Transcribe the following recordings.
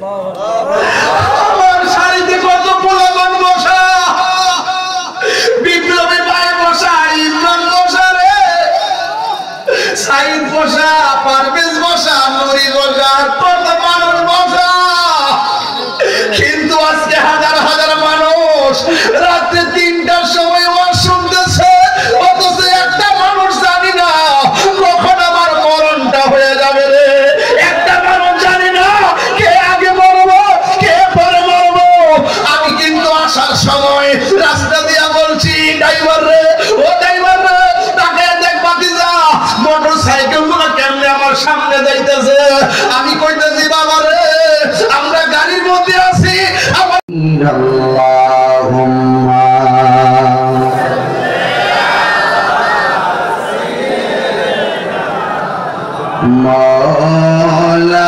আমার শাড়িতে কত পোলাগন বসা, বিপ্লবী ভাই বসা, ইমরান বসা রে, সাইদ বসা, পারভেজ বসা, নুরি বসা, কত মানুষ বসা। কিন্তু আজকে হাজার হাজার মানুষ রাত্রে 3টার সময় ওয়াজ শুনতেছে, অথচ একটা মানুষ জানি না কখন আমার মরণটা হয়ে যাবে রে। একটা মানুষ জানি না কে আগে মরবো কে পরে মরবো। আমি কিন্তু আসার সময় রাস্তা দিয়া বলছি, ড্রাইভার রে, ও ড্রাইভার রে, তাকে দেখ বাতিজা, মোটর সাইকেল গুলো কেমনে আমার সামনে যাইতেছে। আমি কইতেছি বাবা রে, আমরা গাড়ির মধ্যে আছি। আল্লাহুম্মা মাওলানা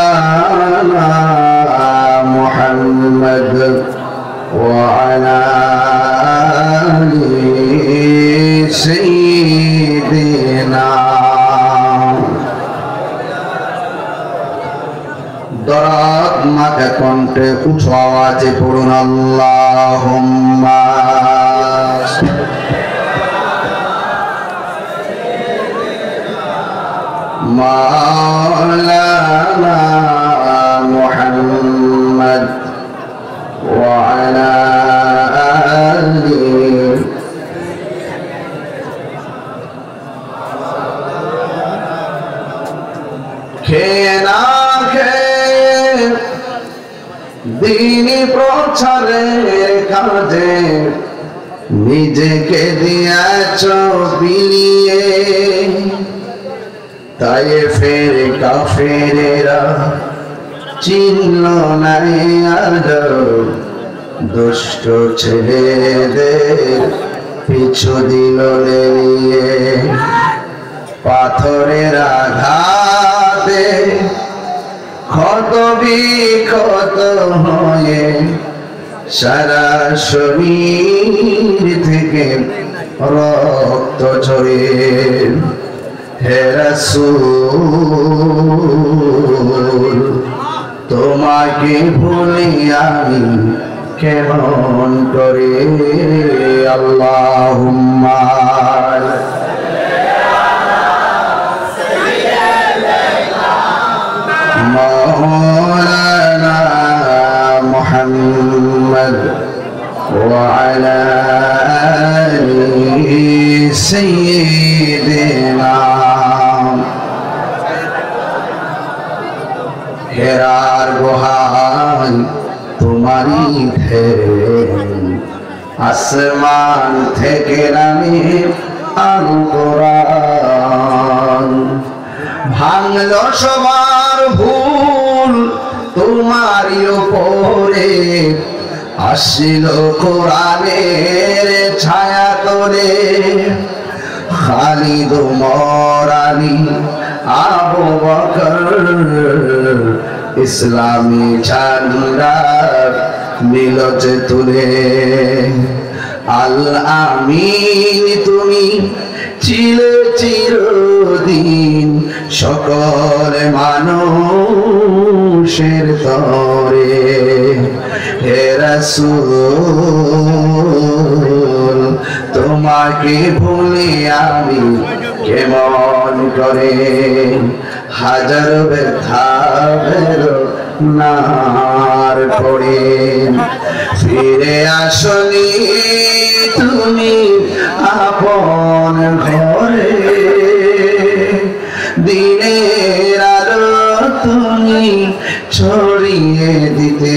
মুহাম্মদ ওয়া আলা আলি সাইয়্যিদিনা। দরাত মাকে কণ্ঠে উঁচু আওয়াজে পড়ুন আল্লাহুম্মা মাওলানা মুহাম্মদ ওয়া আলা আলি। খেনা দিনী প্রচারের কাজে নিজেকে দিয়েছ বিলিয়ে, তাই ফের কাফেরেরা চিনল নাই আজ দুষ্ট ছেলেদের পিছু দিল নিয়ে। পাথরের আঘাতে ক্ষত বিক্ষত হয়ে সারা শরীর থেকে রক্ত ঝরে। হে রাসূল, তোমাকে ভুলি আমি কেমন করে। আল্লাহুম্মা মাওলানা মুহাম্মদ ওয়া আলা আলি সাইয়্যিদিনা। হেরার গুহায় তোমারই আসমান থেকে নামে আল কোরআন। ভাঙলো সবার ভুল তোমারই উপরে, আসিল কোরআনের ছায়া তোলে। খালিদ ওমর আলী আবু বকর ইসলামী ঝান্ডা মিলতে তুলে। আল আমিন তুমি ছিলে চিরদিন সকল মানুষের তরে। হে রাসূল, তোমাকে ভুলি আমি কেমন করে। হাজার ব্যথা বেরো নার পড়ে ফিরে আসনি তুমি আপন ঘরে। দিনের আলো তুমি ছড়িয়ে দিতে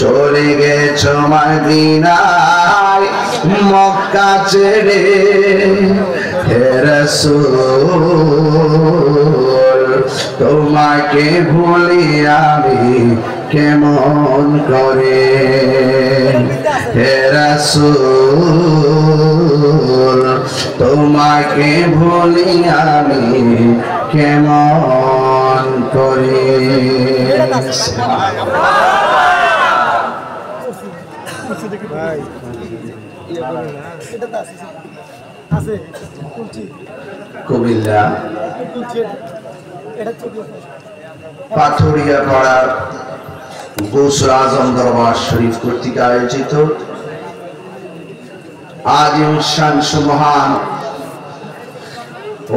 চলে গেছো মদিনায় মক্কা ছেড়ে। হে রাসূল, তোমাকে ভুলি আমি কেমন করে। হে রাসূল, তোমাকে ভুলি আমি কেমন করে। কুমিল্লা পাথুরিয়া পাড়ার গৌসুল আজম দরবার শরীফ কর্তৃক আয়োজিত আজিম শান সুমহান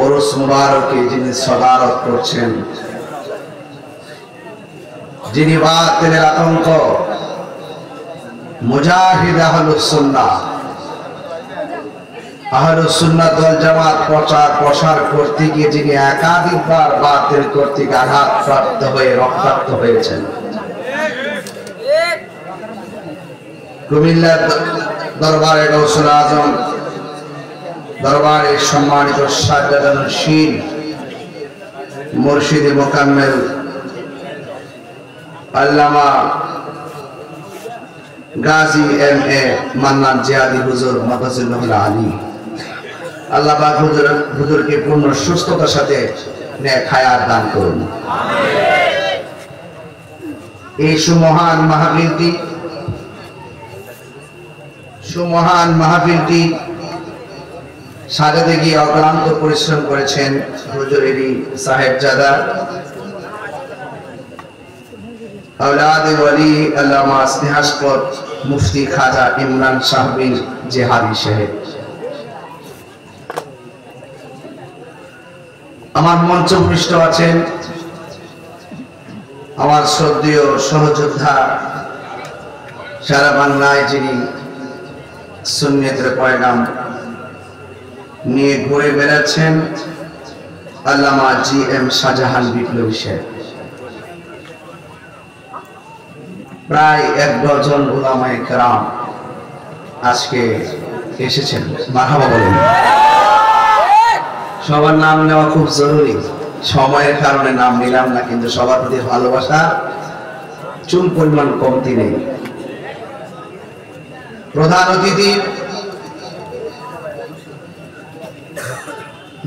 ওরস মুবারকে যিনি সদারত করছেন, যিনি বাতিলের আতঙ্ক মুজাহিদ আহলুস সুন্নাহ ওয়াল জামাত প্রচার প্রসার করতে গিয়ে যিনি একাধিকবার বাতিল কর্তৃক আঘাতপ্রাপ্ত হয়ে রক্তাক্ত হয়েছেন, কুমিল্লার দরবারে গৌসুল আজম দরবারে সম্মানিত সাজ্জাদানুশীন মুর্শিদ মোকাম্মেল আল্লামা গাজী এম.এ. মান্নান জিয়াদি হুজুর মাদাজিল্লাহুল আলী, আল্লাহ পাক হুজুরকে পূর্ণ সুস্থতার সাথে নেক হায়াত দান করুন। এই সুমহান মাহফিলটি সাজাতে গিয়ে অক্লান্ত পরিশ্রম করেছেন হুজুরেরই সাহেবজাদা আওলাদে ওয়ালি আল্লামা স্নেহাস্পদ মুফতি খাজা ইমরান সাহেব জিহাদি সাহেব। আমার মঞ্চপৃষ্ঠ আছেন আমার শ্রদ্ধেয় সহযোদ্ধা, সারা বাংলায় যিনি সুন্নিয়তের পয়গাম নিয়ে ঘুরে বেড়াচ্ছেন, আল্লামা জি.এম. শাহজাহান বিপ্লবী সাহেব। প্রায় 1 ডজন উলামায়ে কেরাম আজকে এসেছেন, মারহাবা বলেন। সবার নাম নেওয়া খুব জরুরি, সময়ের কারণে নাম নিলাম না, কিন্তু সবার প্রতি ভালোবাসা চুল পরিমাণ কমতি নেই। প্রধান অতিথি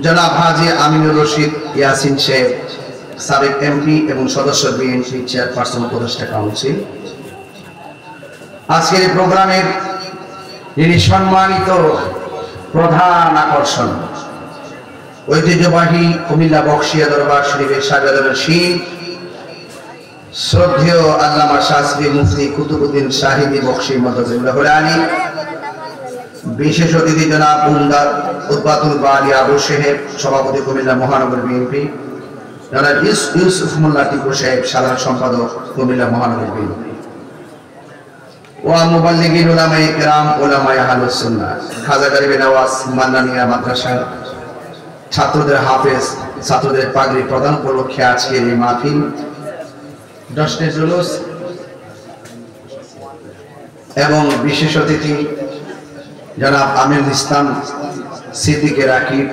জনাব হাজী আমিনুর রশিদ ইয়াসিন শেখ, সাবেক এমপি এবং সদস্য বিএনপি চেয়ারপারসন উপদেষ্টা কাউন্সিল। আজকের এই প্রোগ্রামের যিনি সম্মানিত প্রধান আকর্ষণ, ঐতিহ্যবাহী কুমিল্লা বক্সিয়া দরবার শরীফের সাজ্জাদানুশীন শ্রদ্ধেয় আল্লামা শাসবি মুফতি কুতুবউদ্দিন শাহিদি বক্সি মাদাজিল্লাহুল আলী, বিশেষ অতিথি জনাব উদ্বাতুল বারি আবু সাহেব, সভাপতি কুমিল্লা মহানগর বিএনপি, জনাব ইউসুফ মোল্লা টিপু সাহেব, সাধারণ সম্পাদক কুমিল্লা মহানগর বিএনপি, ওয়া মুবাল্লিগিন উলামায়ে কেরাম, উলামায়ে আহলুস সুন্নাহ, খাজা গরিবে নওয়াজ মান্নানিয়া মাদ্রাসা ছাত্রদের হাফেজ, ছাত্রদের পাগড়ি প্রদান উপলক্ষে আজকের এই মাহফিল, জশ্নে জুলুস এবং বিশেষ অতিথি জনাব আমিনুল ইসলাম সিদ্দিকে রাকিব,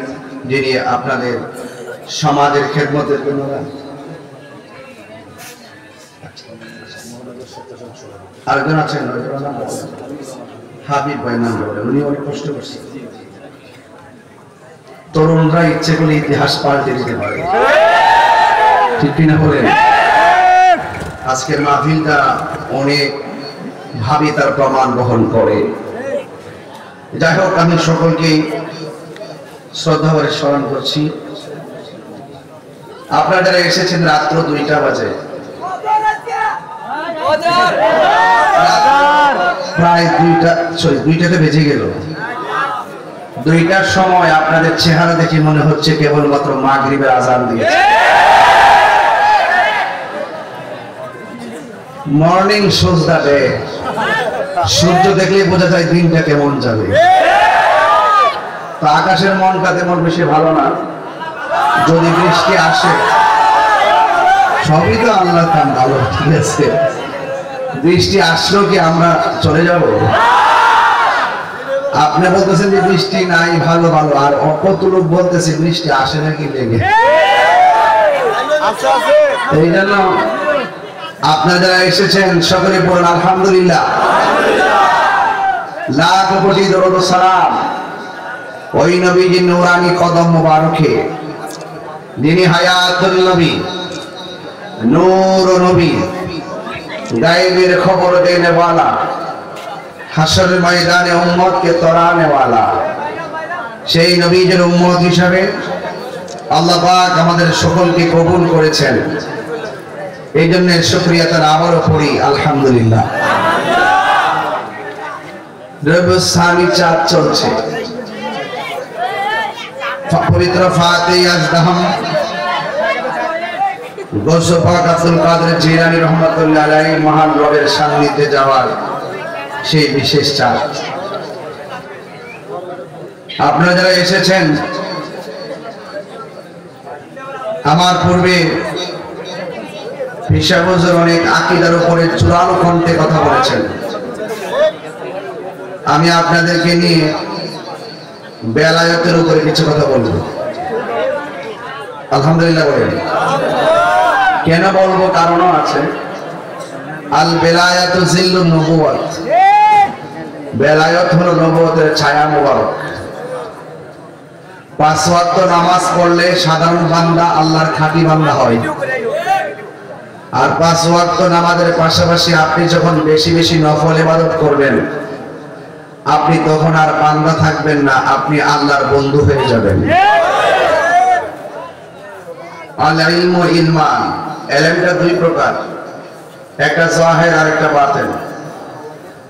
যিনি আপনাদের সমাজের খেদমতের জন্য আরেকজন আছেন হাবিব ভাই নাম বলে, উনি অনেক কষ্ট করছেন। তরুণরা ইচ্ছে করলে ইতিহাস পাল্টে দিতে পারে, ঠিক কিনা বলেন? আজকের মাহফিলটা অনেক ভাবে তার প্রমাণ বহন করে। যাই হোক, আমি সকলকে শ্রদ্ধা ভরে স্মরণ করছি। আপনারা যারা এসেছেন রাত্র 2টা বাজে, প্রায় 2টাতে বেজে গেল। 2টার সময় আপনাদের চেহারা দেখে মনে হচ্ছে কেবলমাত্র মাগরিবের আজান দিয়েছে। মর্নিং সজদা ডে, সূর্য দেখলে বোঝা যায় দিনটা কেমন যাবে। তো আকাশের মনটা তেমন বেশি ভালো না, যদি বৃষ্টি আসে সবই তো আল্লাহর কাম, ভালো, ঠিক আছে। বৃষ্টি আসলো কি আমরা চলে যাব? আপনি বলতেছেন যে বৃষ্টি নাই, ভালো ভালো, আর কত লোক বলতেছে বৃষ্টি আসে নাকি লেগে। এই জন্য আপনারা যারা এসেছেন সকলে বলুন আলহামদুলিল্লাহ, লাখ কোটি দরুদ ও সালাম ওই নবীজির নূরানি কদম মুবারকে, যিনি হায়াতুল নবী, নূর নবী, গায়েবের খবর দেনে वाला, হাসরের ময়দানে উম্মতকে তরানে वाला। সেই নবীজির উম্মত হিসাবে আল্লাহ পাক আমাদের সকলকে কবুল করেছেন। এই জন্য শুকরিয়া তার আবারও পড়ি আলহামদুলিল্লাহ। রবুসানি চাঁদ চলছে, পবিত্র ফাতিহা আজদাহাম গৌসে পাক আব্দুল কাদের জিলানী রহমাতুল্লাহ আলাইহি মহান রবের সান্নিধ্যে যাওয়ার সেই বিশেষ চাঁদ। আপনারা যারা এসেছেন, আমার পূর্বে হিসাব হুজুর অনেক আকীদার উপরে চূড়ান্ত কণ্ঠে কথা বলেছেন। আমি আপনাদেরকে নিয়ে বেলায়েতের উপরে কিছু কথা বলবো। আলহামদুলিল্লাহ বলেন। কেন বলবো? কারণও আছে। আল বেলায়াতু জিল্লুন নবুওয়াত, বেলায়েত হলো নবুয়তের ছায়া মুবারক। 5 ওয়াক্ত নামাজ পড়লে সাধারণ বান্দা আল্লাহর খাঁটি বান্দা হয়। আর 5 ওয়াক্ত নামাজের পাশাপাশি আপনি যখন বেশি বেশি নফল ইবাদত করবেন, আপনি তখন আর বান্দা থাকবেন না, আপনি আল্লাহর বন্ধু হয়ে যাবেন। আল ইলমু ইলমান, ইলমটা দুই প্রকার, একটা জাহির আর একটা বাতিন।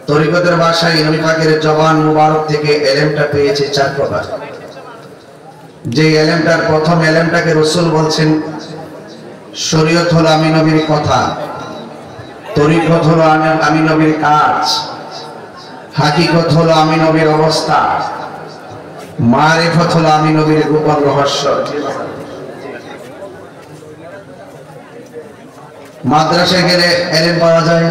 তরিকতের ভাষায় নবী পাকের জবান মুবারক থেকে ইলমটা পেয়েছে 4 প্রকার। যে ইলমটার প্রথম ইলমটাকে রাসূল বলছেন শরীয়ত হলো আমি নবীর কথা, তরিকত হলো আমি নবীর কাজ, হাকিকত হলো আমি নবীর অবস্থা, মারিফত হলো আমি নবীর গোপন রহস্য। মাদ্রাসায় গেলে ইলম পাওয়া যায়,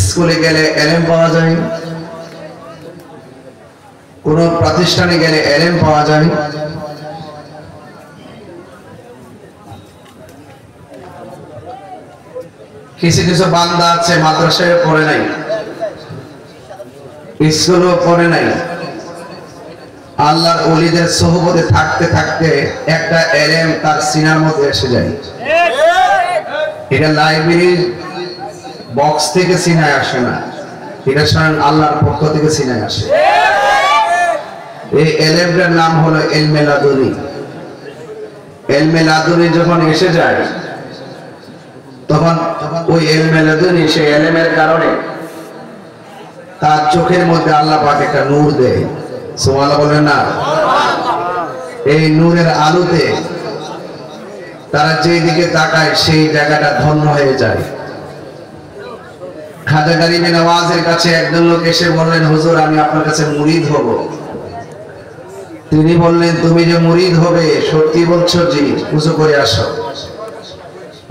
স্কুলে গেলে ইলম পাওয়া যায়, কোন প্রতিষ্ঠানে গেলে ইলম পাওয়া যায়। কিছু কিছু বান্দা আছে মাদ্রাসায় পড়ে নাই, স্কুলেও পড়ে নাই, আল্লাহর ওলিদের সোহবতে থাকতে থাকতে একটা ইলম তার সিনার মধ্যে এসে যায়। এটা লাইব্রেরির বক্স থেকে সিনায় আসে না, এটা স্বয়ং আল্লাহর পক্ষ থেকে সিনায় আসে। এই ইলমটার নাম হলো ইলমে লাদুনী। ইলমে লাদুনী যখন এসে যায়, তখন ওই ইলমে লাদুনী সেই ইলমের কারণে তার চোখের মধ্যে আল্লাহ পাক একটা নূর দেয়। সুবহানাল্লাহ বলেন না? এই নূরের আলোতে তারা যেই দিকে তাকায় সেই জায়গাটা ধন্য হয়ে যায়। খাজা গরিব নওয়াজের কাছে একজন লোক এসে বললেন, হুজুর আমি আপনার কাছে মুরিদ হব। তিনি বললেন, তুমি যে মুরিদ হবে সত্যি বলছো? জি। উযু করে আসো।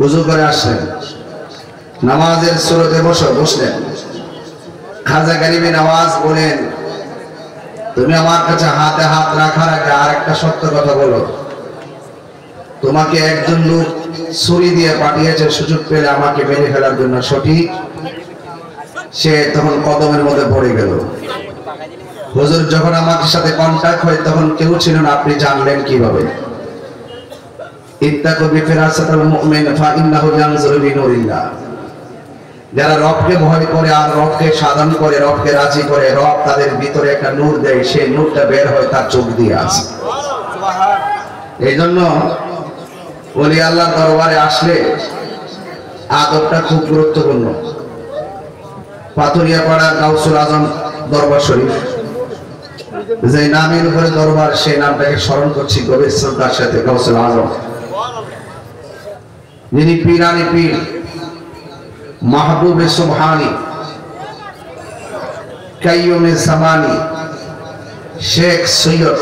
উযু করে আসলেন, নামাজের সুরতে বসলেন। খাজা গরিব নওয়াজ বলেন, তুমি আমার কাছে হাতে হাত রাখার আগে আর একটা সত্য কথা বলো। তোমাকে একজন লোক ছুরি দিয়ে পাঠিয়েছে সুযোগ পেলে আমাকে মেরে ফেলার জন্য, সঠিক? সে তখন কদমের মধ্যে পড়ে গেল। হুজুর যখন আমার সাথে কন্টাক্ট হয় তখন কেউ ছিল না, আপনি জানলেন কিভাবে? ইত্তাকু বিফিরাসাতিল মুমিন ফাইন্নাহু ইয়ানজুরু বিনুরিল্লাহ। যারা রবকে ভয় করে আর রবকে সাধন করে, রবকে রাজি করে, রব তাদের ভিতরে একটা নূর দেয়, সেই নূরটা বের হয় তার চোখ দিয়ে আসে। এই জন্য ওলি আল্লাহর দরবারে আসলে আদবটা খুব গুরুত্বপূর্ণ। পাথুরিয়াপাড়া গাউসুল আজম দরবার শরীফ, যে নামের উপরে দরবার, সেই নামটাকে স্মরণ করছি গভীর শ্রদ্ধার সাথে। গাউসুল আজম যিনি পীরানি পীর, মাহবুবে সুবহানি, কাইয়ুমে জামানি, শেখ সৈয়দ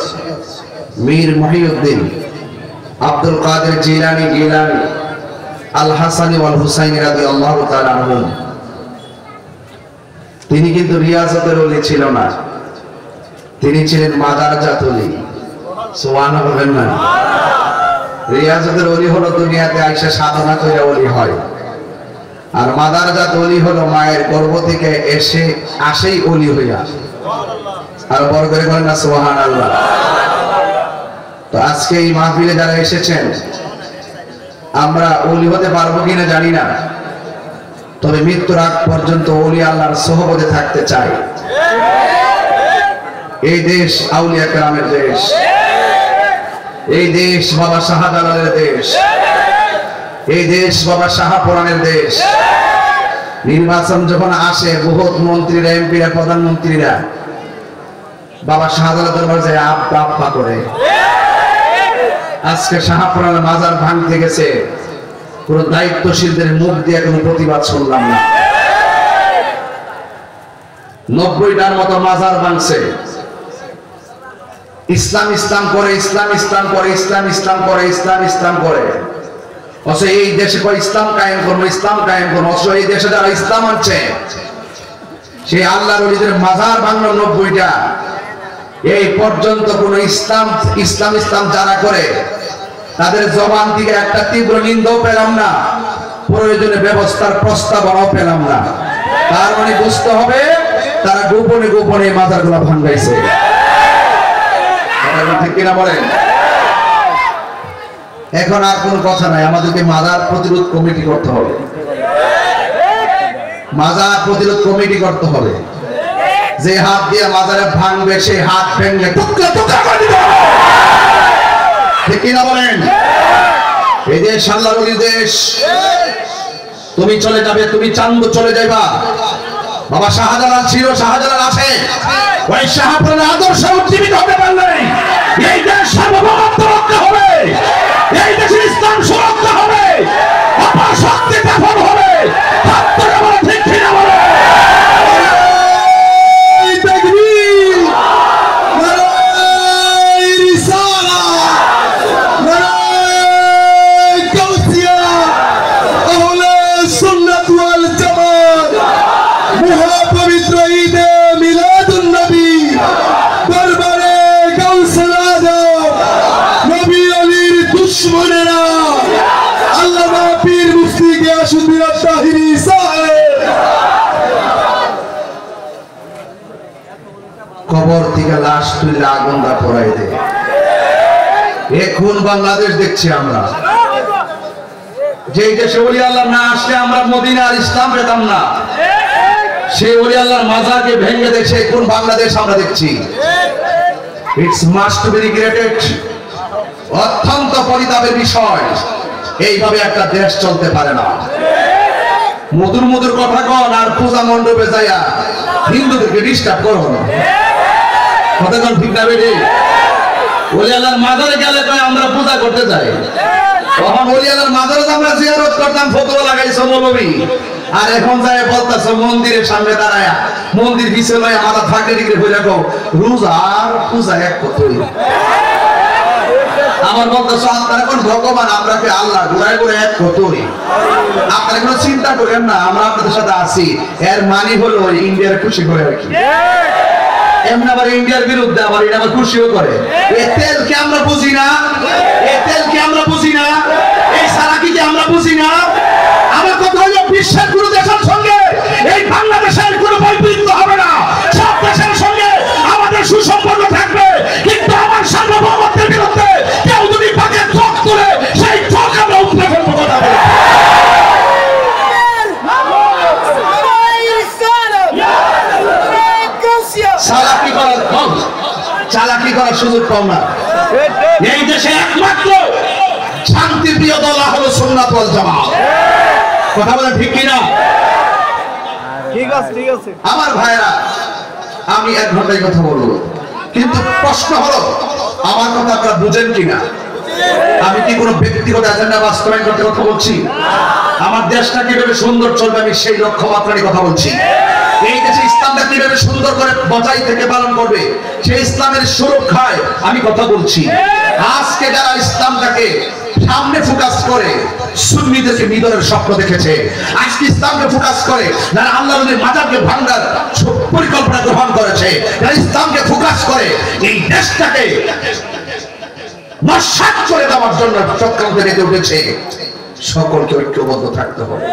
মীর মহিউদ্দিন আব্দুল কাদের জিলানী গিলানী আল হাসানী ওয়াল হুসাইনী রাদিয়াল্লাহু তাআলা আনহুম। তিনি কিন্তু রিয়াজতের ওলি ছিল না, তিনি ছিলেন মাদারজাত ওলি। সুবহানাল্লাহ বলেন না? রিয়াজতের ওলি হলো দুনিয়াতে আইসা সাধনা করে ওলি হয়, আর মাদারজাত ওলি হলো মায়ের গর্ভ থেকে আসেই ওলি হইয়া। আর বড় করে বলেন না সুবহানাল্লাহ। তো আজকে এই মাহফিলে যারা এসেছেন, আমরা ওলি হতে পারবো কিনা জানি না, তবে মৃত্যুর আগ পর্যন্ত ওলি আল্লাহর সোহবতে থাকতে চাই। এই দেশ আউলিয়া কেরামের দেশ, এই দেশ বাবা শাহজালালের দেশ, এই দেশ বাবা শাহপুরানের দেশ। নির্বাচন যখন আসে বহুত মন্ত্রীরা, এমপিরা, প্রধানমন্ত্রীরা বাবা শাহজালাল দরবার যায় আব্বা আব্বা করে। আজকে শাহপুরানের মাজার ভাঙতে গেছে, পুরো দায়িত্বশীলদের মুখ দিয়ে কোনো প্রতিবাদ শুনলাম না। 90টার মতো মাজার ভাঙছে। ইসলাম ইসলাম করে, ইসলাম ইসলাম করে, ইসলাম ইসলাম করে, ইসলাম ইসলাম করে। অথচ এই দেশে কয় ইসলাম কায়েম করবো, ইসলাম কায়েম করবো। অথচ এই দেশে যারা ইসলাম আনছে সেই আল্লাহর ওলিদের মাজার ভাঙলো 90টা। এই পর্যন্ত কোন ইসলাম ইসলাম ইসলাম যারা করে তাদের জবান থেকে একটা তীব্র নিন্দাও পেলাম না, প্রয়োজনে ব্যবস্থার প্রস্তাবনাও পেলাম না। তার মানে বুঝতে হবে তারা গোপনে গোপনে মাজারগুলো ভাঙাইছে। ঠিক কিনা বলেন? এখন আর কোন কথা নাই, আমাদেরকে মাজার প্রতিরোধ কমিটি করতে হবে। মাজার প্রতিরোধ কমিটি করতে হবে। যে হাত দিয়ে মাজারে ভাঙবে সেই হাত ভেঙে টুকরা টুকরা করে দিতে হবে। ঠিক কিনা বলেন? এই দেশ আল্লাহর ওলির দেশ। তুমি চলে যাবে, তুমি চান্দ চলে যাইবা। বাবা শাহজালাল ছিল, শাহজালাল আছে। ওই শাহপুরের আদর্শ উজ্জীবিত হতে পারলে এই দেশ সার্বভৌমত্ব রক্ষা হবে, এই দেশে ইসলাম সুরক্ষা হবে, অপশক্তি দাফন হবে। ঠিক কিনা বলে? কবর থেকে লাশ তুলে আগুন দা পড়াই দে। এখন বাংলাদেশ দেখছি আমরা, যে দেশে ওলি আল্লাহ না আসলে আমরা মদিনার ইসলাম পেতাম না, সেই ওলি আল্লাহর মাজারকে ভেঙে দেশে কোন বাংলাদেশ আমরা দেখছি। It's must be regretted. অত্যন্ত পরিতাপের বিষয়। এইভাবে একটা দেশ চলতে পারে না। মধুর মধুর কথা কন আর পূজা মণ্ডপে যাইয়া হিন্দুদেরকে ডিস্টার্ব করো না। কথা কন ঠিক না বেটি? ওলি আল্লাহর মাজারে গেলে কয় আমরা পূজা করতে যাই। তখন ওলি আল্লাহর মাজারে আমরা জিয়ারত করতাম, ফতোয়া লাগাইছো মৌলবী। আর এখন যায় বলতাছো মন্দিরের সামনে দাঁড়ায়া মন্দির পিছে লয় মাথা থাকলে দিকে হয়ে যাবো রোজা আর পূজা এক কতই। আমার বলতেছো আপনারা কোন ভগবান, আমরা কি আল্লাহ? ঘুরাই ঘুরে এক কতই। আপনারা কোনো চিন্তা করেন না, আমরা আপনাদের সাথে আছি। এর মানে হলো ইন্ডিয়ার খুশি করে আর কি। এমন আবার ইন্ডিয়ার বিরুদ্ধে আবার এটা আবার খুশিও করে। এই তেলকে আমরা বুঝি না, এই তেলকে আমরা বুঝি না, এই সারাকিকে আমরা বুঝি না। আমার কথা হলো বিশ্বের কোনো দেশের সঙ্গে এই বাংলাদেশের কোনো বৈপরীত্য হবে না। সব দেশের সঙ্গে আমাদের সুসম্পর্ক থাকবে, কিন্তু আমার সার্বভৌমত্বের বিরুদ্ধে কেউ যদি পাকে চোখ তুলে সেই চোখ আমরা উঠে ফেলবো। কথা বলে চালাকি করার সুযোগ কম না। এই দেশে একমাত্র শান্তিপ্রিয় দল হলো সুন্নাত ওয়াল জামাত। কথা বলেন ঠিক কিনা? ঠিক আছে, ঠিক আছে। আমার ভাইরা, আমি 1 ঘন্টায় কথা বলবো, কিন্তু প্রশ্ন হলো আমার কথা আপনারা বুঝেন কিনা? আমি কি কোনো ব্যক্তিগত এজেন্ডা বাস্তবায়ন করতে কথা বলছি? আমার দেশটা কিভাবে সুন্দর চলবে আমি সেই লক্ষ্যমাত্রা নিয়ে কথা বলছি। এই দেশে ইসলামটা কিভাবে সুন্দর করে বজায় থেকে পালন করবে সেই ইসলামের সুরক্ষায় আমি কথা বলছি। আজকে যারা ইসলামটাকে সামনে ফোকাস করে সুন্নিদেরকে নিধনের স্বপ্ন দেখেছে, আজকে ইসলামকে ফোকাস করে যারা আল্লাহর মাজারকে ভাঙার পরিকল্পনা গ্রহণ করেছে, যারা ইসলামকে ফোকাস করে এই দেশটাকে নস্যাৎ করে দেওয়ার জন্য চক্রান্ত নেমে উঠেছে, সকলকে ঐক্যবদ্ধ থাকতে হবে।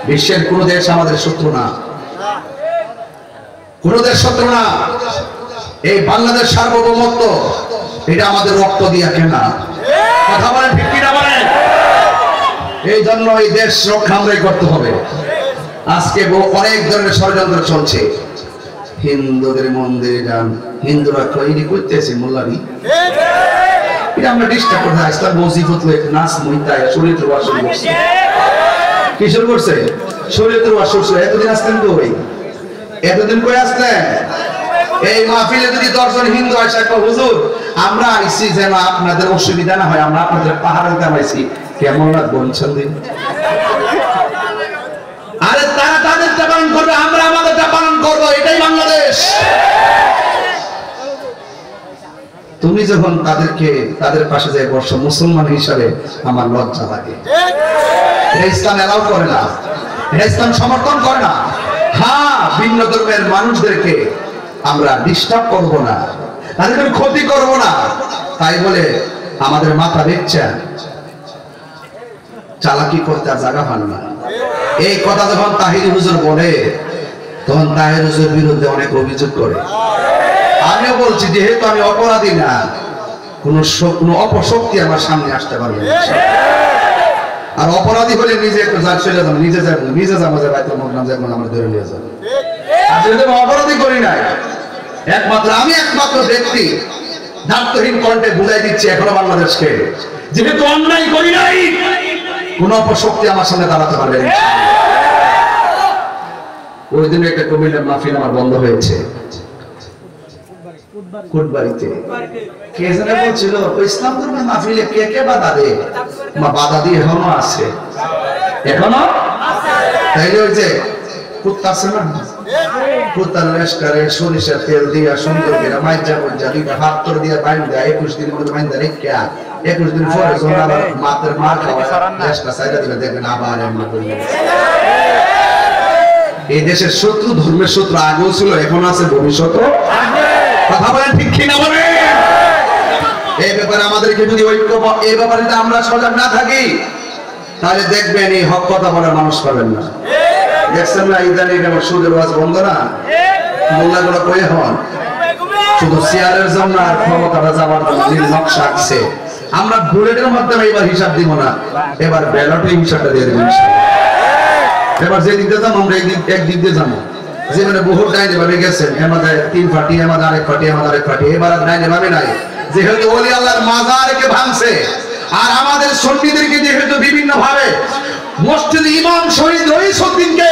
বিশ্বের কোন দেশ আমাদের শত্রু না, কোন দেশ শত্রু না। এই বাংলাদেশ সার্বভৌমত্ব এটা আমাদের রক্ত দিয়া কেনা। কথা বলেন ঠিক কিনা বলেন? এই জন্য এই দেশ রক্ষা আমরাই করতে হবে। আজকে অনেক ধরনের ষড়যন্ত্র চলছে। হিন্দুদের মন্দিরে যান, হিন্দুরা তৈরি করতেছে মোল্লারি। এটা আমরা ডিস্টার্ব করতে আসলাম বসি ফুটলে নাচ মইতায় শরীরের ওয়াশ করছে কি শুরু করছে শরীরের ওয়াশ করছে এতদিন আসতেন তো ভাই এতদিন কই আসলেন এই মাহফিলে যদি 10 জন হিন্দু আসে কয় হুজুর আমরা আইছি যেন আপনাদের অসুবিধা না হয় আমরা আপনাদের পাহাড়ে কামাইছি কেমন না বলছেন দিন আরে তারা তাদেরটা পালন করবে আমরা আমাদেরটা পালন করব এটাই বাংলাদেশ তুমি যখন তাদের পাশে যে বর্ষ মুসলমান হিসাবে আমার লজ্জা লাগে এটা ইসলাম এলাও করে না এটা ইসলাম সমর্থন করে না হ্যাঁ ভিন্ন ধর্মের মানুষদেরকে আমরা ডিস্টার্ব করব না তাদের ক্ষতি করব না তাই বলে আমাদের মাথা দেখছেন চালাকি করতে আর জায়গা পান না এই কথা যখন তাহির হুজুর বলে তখন তাহির হুজুরের বিরুদ্ধে অনেক অভিযোগ করে আমিও বলছি যেহেতু আমি অপরাধী না কোনো অপশক্তি আমার সামনে আসতে পারবে না আর অপরাধী হলে নিজে একটু চলে যাবো নিজে যাবো যে বাইতুল মুকাররম যেমন আমরা ধরে নিয়ে যাবো আর যেহেতু অপরাধী করি নাই আমি একমাত্র ব্যক্তি দায়িত্বহীন কণ্ঠে বুঝাই দিচ্ছি এখনো বাংলাদেশকে যেহেতু অন্যায় করি নাই কোন অপশক্তি আমার সামনে দাঁড়াতে পারবে না ওই দিন একটা কবিরের মাহফিল আমার বন্ধ হয়েছে কোটবাড়িতে কে জানে বলছিল ইসলাম ধর্মের মাহফিলে কে কে বাধা দেয় বাধা দিয়ে এখনো আছে এখনো তাইলে ওই যে কুত্তা আছে না কুত্তার লেস্টারে সরিষার তেল দিয়া সুন্দর করে মাইজা বঞ্জা দুইটা হাত তোর দিয়া বাইন দেয় 21 দিনের মধ্যে বাইন দেয় রেখে 21 দিন পরে যখন আবার মাতের মার খাওয়া লেস্টা সাইডা দিলে দেখবেন আবার এমন করবে এই দেশের শত্রু ধর্মের শত্রু আগেও ছিল এখন আছে ভবিষ্যতেও কথা বলেন ঠিক কিনা বলেন এই ব্যাপারে আমাদেরকে যদি ঐক্য এই ব্যাপারে যদি আমরা সজাগ না থাকি তাহলে দেখবেন এই হক কথা বলার মানুষ পাবেন না দেখছেন না ইদানিং আমার সুদের ওয়াজ বন্ধ না মোল্লাগুলো কই হন শুধু চেয়ারের জন্য আর ক্ষমতাটা যাওয়ার জন্য নকশা আঁকছে আমরা বুলেটের মাধ্যমে এবার হিসাব দিব না এবার ব্যালটে হিসাবটা দিয়ে দেবো এবার যে দিক দিয়ে যাবো আমরা একদিক দিয়ে যাবো যেখানে বহু ডাইনে ভাবে গেছেন আমাদের 3 ফাটি আমাদের আরেক ফাটি আমাদের আরেক ফাটি এবার আর ডাইনে ভাবে নাই যেহেতু ওলি আল্লাহর মাজারকে ভাঙছে আর আমাদের সুন্নিদেরকে যেহেতু বিভিন্ন ভাবে মসজিদ ইমাম শহীদ রইসউদ্দিনকে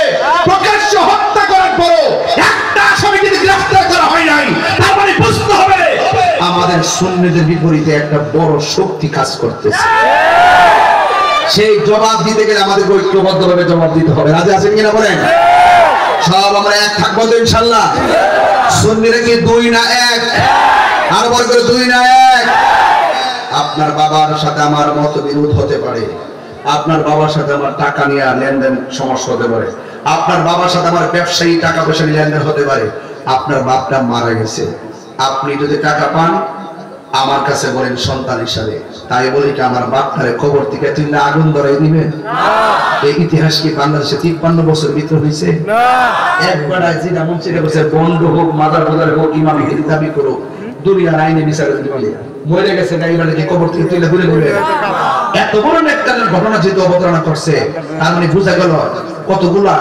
প্রকাশ্য হত্যা করার পরও একটা আসামিকে গ্রেফতার করা হয় নাই তার মানে বুঝতে হবে আমাদের সুন্নিদের বিপরীতে একটা বড় শক্তি কাজ করতেছে সেই জবাব দিতে গেলে আমাদের ঐক্যবদ্ধভাবে জবাব দিতে হবে রাজি আছেন কিনা বলেন সব আমরা এক থাকবো তো ইনশাআল্লাহ সুন্নিরা কি 2 না 1 আর বড় করে 2 না 1 আপনার বাবার সাথে আমার মতবিরোধ হতে পারে আপনার বাবার সাথে আমার টাকা নিয়ে লেনদেন সমস্যা হতে পারে আপনার বাবার সাথে আমার ব্যবসায়ী টাকা পয়সা নিয়ে লেনদেন হতে পারে আপনার বাপটা মারা গেছে আপনি যদি টাকা পান আমার কাছে বলেন সন্তান হিসাবে তাই বলি কি আমার বাপটারে খবর থেকে তুই না আগুন ধরাই দিবেন এই ইতিহাস কি বাংলাদেশে 53 বছর ভিতর হইছে না একবার যেটা মন চেয়ে বসে বন্ধ হোক মাদার বাজার হোক ইমামি হিল দাবি করো দুনিয়ার আইনে বিচার দিবে মরে গেছে না এইবারে কি খবর থেকে তুই ঘুরে ঘুরে এত বড় একটা ঘটনা যেহেতু অবতারণা করছে তার মানে বোঝা গেল কতগুলা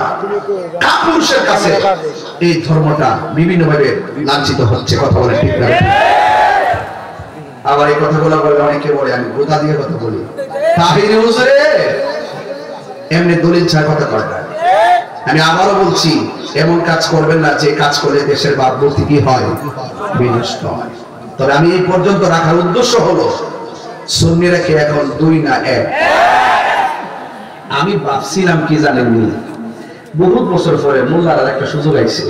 কাপুরুষের কাছে এই ধর্মটা বিভিন্ন ভাবে লাঞ্ছিত হচ্ছে কথা বলে ঠিক না আবার এই কথাগুলো বলে অনেকে বলে আমি গোদা দিয়ে কথা বলি তাহির হুজুরে এমনি দলিল ছাড়া কথা কয় না আমি আবারও বলছি এমন কাজ করবেন না যে কাজ করলে দেশের ভাবমূর্তি কি হয় বিনষ্ট হয় তবে আমি এই পর্যন্ত রাখার উদ্দেশ্য হলো সুন্নিরা কি এখন 2 না 1 আমি ভাবছিলাম কি জানেননি বহুত বছর পরে মোল্লারা একটা সুযোগ আইছে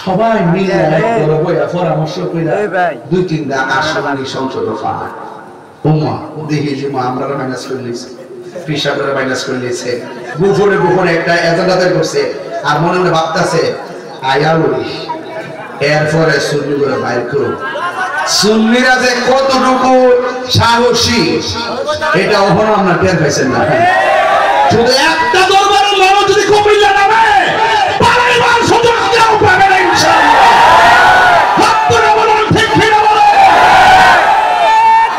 সবাই মিলে একদল বইয়া পরামর্শ কইরা 2-3টা আসমানি সংসদ পায় উম্মা দেখি যে আমরা মাইনাস করে লইছি পিসাবরা মাইনাস করে লইছে গোপনে একটা এজেন্ডা তৈরি করছে আর মনে মনে ভাবতাছে আয়াউলি এরপরে সুন্নিগুলো বাইর করো সুন্নিরা যে কতটুকু সাহসী এটা ওখানে আমরা টের পাইছেন না শুধু একটা দরবারের মানুষ যদি কুমিল্লা নামে পালাইবার সুযোগ কেউ পাবে না ইনশাআল্লাহ হাতটা বলুন ঠিক ঠিক বলুন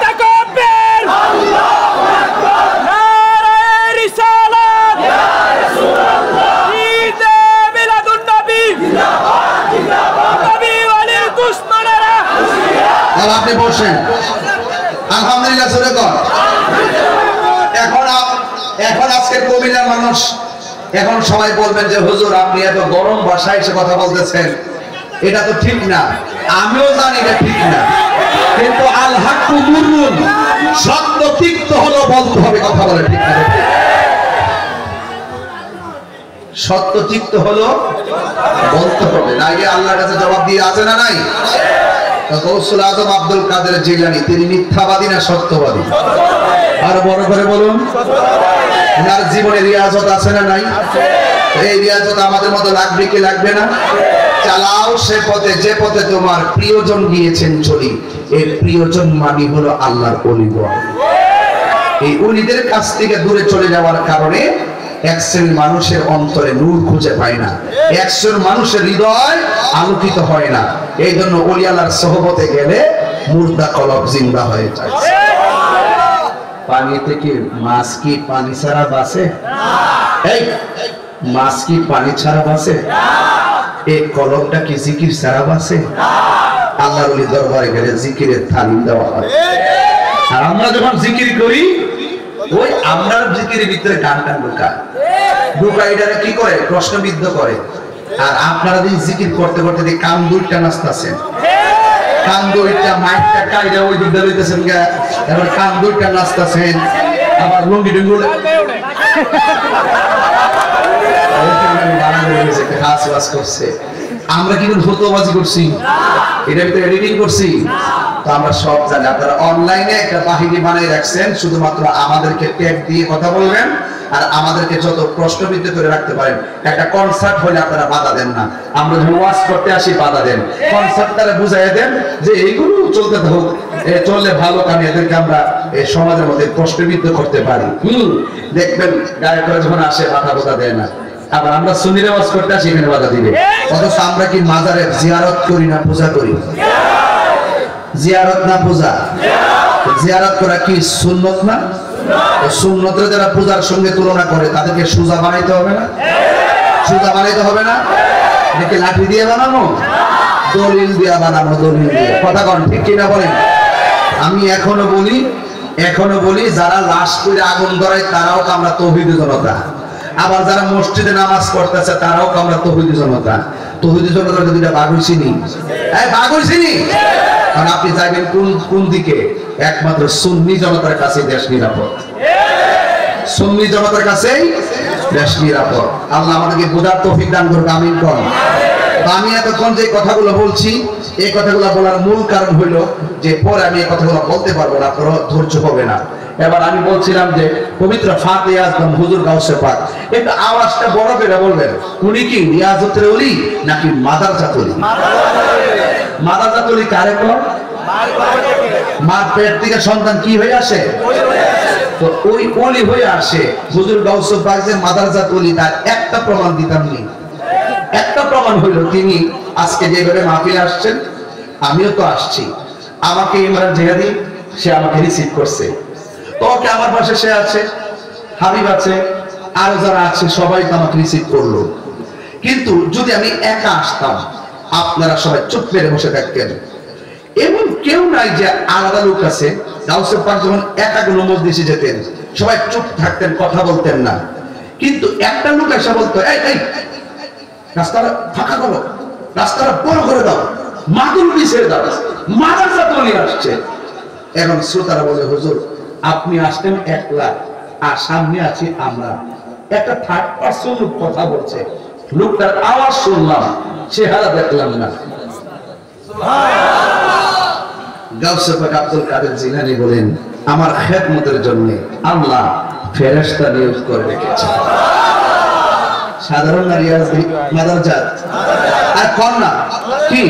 তাকবীর আল্লাহু আকবার নারে রিসালাত ইয়া রাসূলুল্লাহ ঈদ মিলাদুন নবী জিন্দাবাদ জিন্দাবাদ নবী ওয়ালির দুশমনেরা আর আপনি বসেন এখন সবাই বলবেন যে হুজুর আপনি এত গরম ভাষায় এসে কথা বলতেছেন, এটা তো ঠিক না। আমিও জানি এটা ঠিক না, কিন্তু আল হাক্কু মুররুন, সত্য তিক্ত হলো বলতে হবে, কথা বলে ঠিক না? সত্য তিক্ত হলো বলতে হবে, না গিয়ে আল্লাহর কাছে জবাব দিয়ে আছে না নাই? গৌসুল আজম আব্দুল কাদের জিলানী তিনি মিথ্যাবাদী না সত্যবাদী? আর বড় করে বলুন। ওনার জীবনে রিয়াজত আছে না নাই? এই রিয়াজত আমাদের মতো লাগবে কি লাগবে না? চালাও সে পথে যে পথে তোমার প্রিয়জন গিয়েছেন চলি, এই প্রিয়জন মানে হলো আল্লাহর ওলিগণ। এই ওলিদের কাছ থেকে দূরে চলে যাওয়ার কারণে এক শ্রেণীর মানুষের অন্তরে নূর খুঁজে পায় না, এক শ্রেণীর মানুষের হৃদয় আলোকিত হয় না। এই জন্য ওলি আল্লাহর সোহবতে গেলে মুর্দা কলব জিন্দা হয়ে যায়। পানি থেকে মাছ কি পানি ছাড়া বাঁচে? এই মাছ কি পানি ছাড়া বাঁচে? এই কলমটা কি জিকির ছাড়া বাঁচে? আল্লাহর ওলি দরবারে গেলে জিকিরের তালিম দেওয়া হয়। আর আমরা যখন জিকির করি, ওই আমরার জিকিরের ভিতরে গানটা ঢুকায় এটারে কি করে প্রশ্নবিদ্ধ করে। আর আপনারা যদি জিকির করতে করতে কান দুইটা নাচতেছেন, কান দুইটা মাইকটা কাইরা ওই দিকে লইতেছেন গা, এবার কান দুইটা নাচতেছেন, আবার লুঙ্গি ডুঙ্গি করছে। আমরা কি ফটোবাজি করছি, এটার ভিতরে এডিটিং করছি? তো আমরা সব জানি। আপনারা অনলাইনে একটা বাহিনী বানিয়ে রাখছেন, শুধুমাত্র আমাদেরকে ট্যাগ দিয়ে কথা বলবেন আর আমাদেরকে যত প্রশ্নবিদ্ধ করে রাখতে পারেন। একটা কনসার্ট হলে আপনারা বাধা দেন না, আমরা যখন ওয়াজ করতে আসি বাধা দেন। কনসার্ট তারা বুঝাই দেন যে এইগুলো চলতে থাকুক, চললে ভালো, কারণ এদেরকে আমরা এই সমাজের মধ্যে প্রশ্নবিদ্ধ করতে পারি। দেখবেন গায়করা যখন আসে বাধা বোধা দেয় না। আবার আমরা সুন্নি ওয়াজ করতে আসি, এখানে বাধা দিবে। অথচ আমরা কি মাজারে জিয়ারত করি না পূজা করি? জিয়ারত না পূজা? জিয়ারত করা কি সুন্নত না? সুন্নতের যারা পূজার সঙ্গে তুলনা করে তাদেরকে সুজা বানাইতে হবে না? সুজা বানাইতে হবে না? এটাকে লাঠি দিয়ে বানানো? দলিল দিয়ে বানানো, দলিল দিয়ে। কথা কন ঠিক কিনা বলেন? আমি এখনো বলি যারা লাশ করে আগুন ধরায় তারাও কামরা তৌহিদি জনতা, আবার যারা মসজিদে নামাজ পড়তেছে তারাও কামরা তৌহিদি জনতা। তৌহিদি জনতার দুইটা ভাগ হইছি নি? ভাগ হইছি নি? কারণ আপনি যাইবেন কোন দিকে? একমাত্র সুন্নি জনতার কাছে দেশ নিরাপদ, সুন্নি জনতার কাছেই দেশ নিরাপদ। আল্লাহ আমাদেরকে বোঝার তৌফিক দান করুক, আমিন করুন। আমি এতক্ষণ যে কথাগুলো বলছি, এই কথাগুলো বলার মূল কারণ হইল যে পরে আমি এই কথাগুলো বলতে পারবো না, আপনারা ধৈর্য হবে না। এবার আমি বলছিলাম যে পবিত্র ফাতিহা আজম হুজুর গাউসে পাক, একটু আওয়াজটা বড় করে বলবেন, উনি কি রিয়াজতের ওলি নাকি মাদারজাত ওলি? মাদারজাত ওলি কারে কর? মার পেট থেকে সন্তান কি হয়ে আসে? তো ওই ওলি হয়ে আসে। হুজুর গাউসে পাক যে মাদারজাত ওলি, তার একটা প্রমাণ দিতাম নি। একটা প্রমাণ হইল তিনি আজকে যেভাবে মাহফিলে আসছেন, আমিও তো আসছি। আমাকে ইমরান জিহাদি সে আমাকে রিসিভ করছে, তো ওকে আমার পাশে সে আছে, হাবিব আছে, আরো যারা আছে সবাই তো আমাকে রিসিভ করলো। কিন্তু যদি আমি একা আসতাম, আপনারা সবাই চুপ মেরে বসে থাকতেন। এমন কেউ নাই যে আলাদা লোক আছে। গাউসে পাক যখন একা কোনো মজলিসে যেতেন, সবাই চুপ থাকতেন, কথা বলতেন না। কিন্তু একটা লোক এসে বলতো, এই রাস্তাটা ফাঁকা করো, রাস্তাটা বড় করে দাও, মাদুর পিছিয়ে দাও, মাদ্রাসা তৈরি আসছে। এখন শ্রোতারা বলে, হুজুর আপনি আসতেন একলা, আর সামনে আছি আমরা। একটা থার্ড পারসন লোক কথা বলছে, লোকটার আওয়াজ শুনলাম, চেহারা দেখলাম না। গাউসে পাক আব্দুল কাদের জিলানী বলেন, আমার খেদমতের জন্য আল্লাহ ফেরেশতা নিয়োগ করে রেখেছে। সাধারণ মাদারজাত আর কন্যা কি?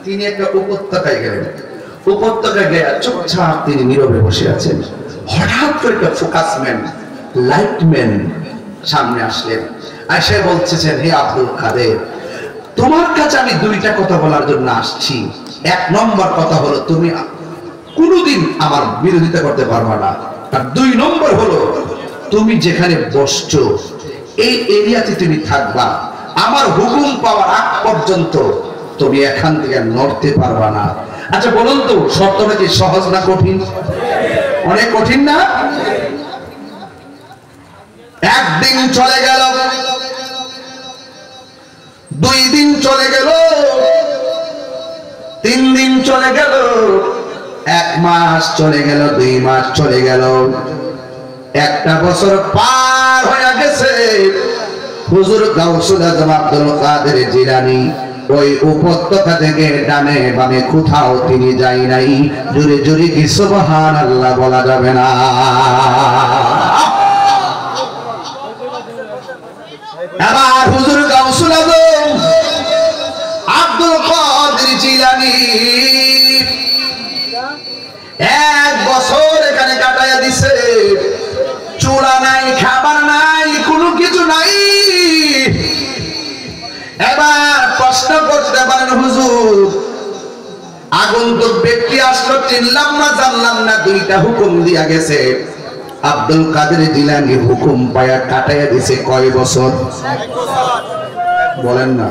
তিনি একটা উপত্যকায় গেলেন, উপত্যকায় গিয়ে চুপচাপ তিনি নীরবে বসে আছেন। হঠাৎ করে একটা ফোকাসম্যান, লাইটম্যান সামনে আসলেন, এসে বলতেছেন, হে আব্দুল কাদের, তোমার কাছে আমি দুইটা কথা বলার জন্য আসছি। এক নম্বর কথা হলো, তুমি কোনোদিন আমার বিরোধিতা করতে পারবে না। আর দুই নম্বর হলো, তুমি যেখানে বসছো এই এরিয়াতে তুমি থাকবা, আমার হুকুম পাওয়ার আগ পর্যন্ত তুমি এখান থেকে নড়তে পারবা না। আচ্ছা বলুন তো, শর্তটা কি সহজ না কঠিন? অনেক কঠিন না? চলে গেল, 2 দিন চলে গেল, 3 দিন চলে গেল, 1 মাস চলে গেল, 2 মাস চলে গেল, 1টা বছর পার হয়ে গেছে। হুজুর গাউসুল আজম আব্দুল কাদের জিলানী ওই উপত্যকা থেকে ডানে বামে কোথাও তিনি যাই নাই। জোরে জোরে কি সুবহানাল্লাহ বলা যাবে না? এবার হুজুর গাউসুল আজম আব্দুল কাদের জিলানী 1 বছর এখানে কাটাইয়া দিছে। চূড়া নাই, খাবার নাই, কোনো কিছু নাই। এবার প্রশ্ন করতে পারেন, হুজুর আগন্তুক ব্যক্তি আসলো, চিনলাম না জানলাম না, 2টা হুকুম দিয়া গেছে। আব্দুল কাদের জিলানী হুকুম পায়া কাটাইয়া দিছে কয় বছর? বলেন না।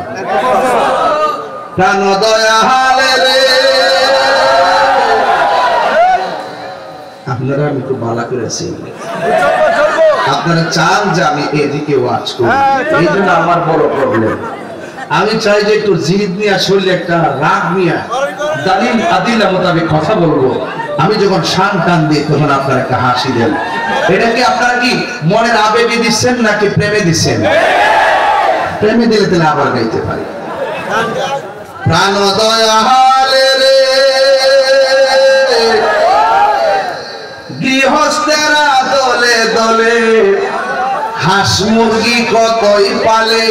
প্রাণ দয়ালে রে, আপনারা আমি খুব ভালো করেছি, আপনারা চান যে আমি এদিকে ওয়াজ করি, এই জন্য আমার বড় প্রবলেম। আমি চাই যে একটু জিদ নিয়ে শরীরে একটা রাগ নিয়ে দালিল আদিলা মোতাবেক কথা বলবো। আমি যখন শান টান দিই তখন আপনারা একটা হাসি দেন। এটা কি আপনারা কি মনের আবেগে দিচ্ছেন নাকি প্রেমে দিচ্ছেন? প্রেমে দিলে তাহলে আবার গাইতে পারি। প্রাণ দয়ালে রে, গৃহস্থেরা দলে দলে হাঁস মুরগি কতই পালে,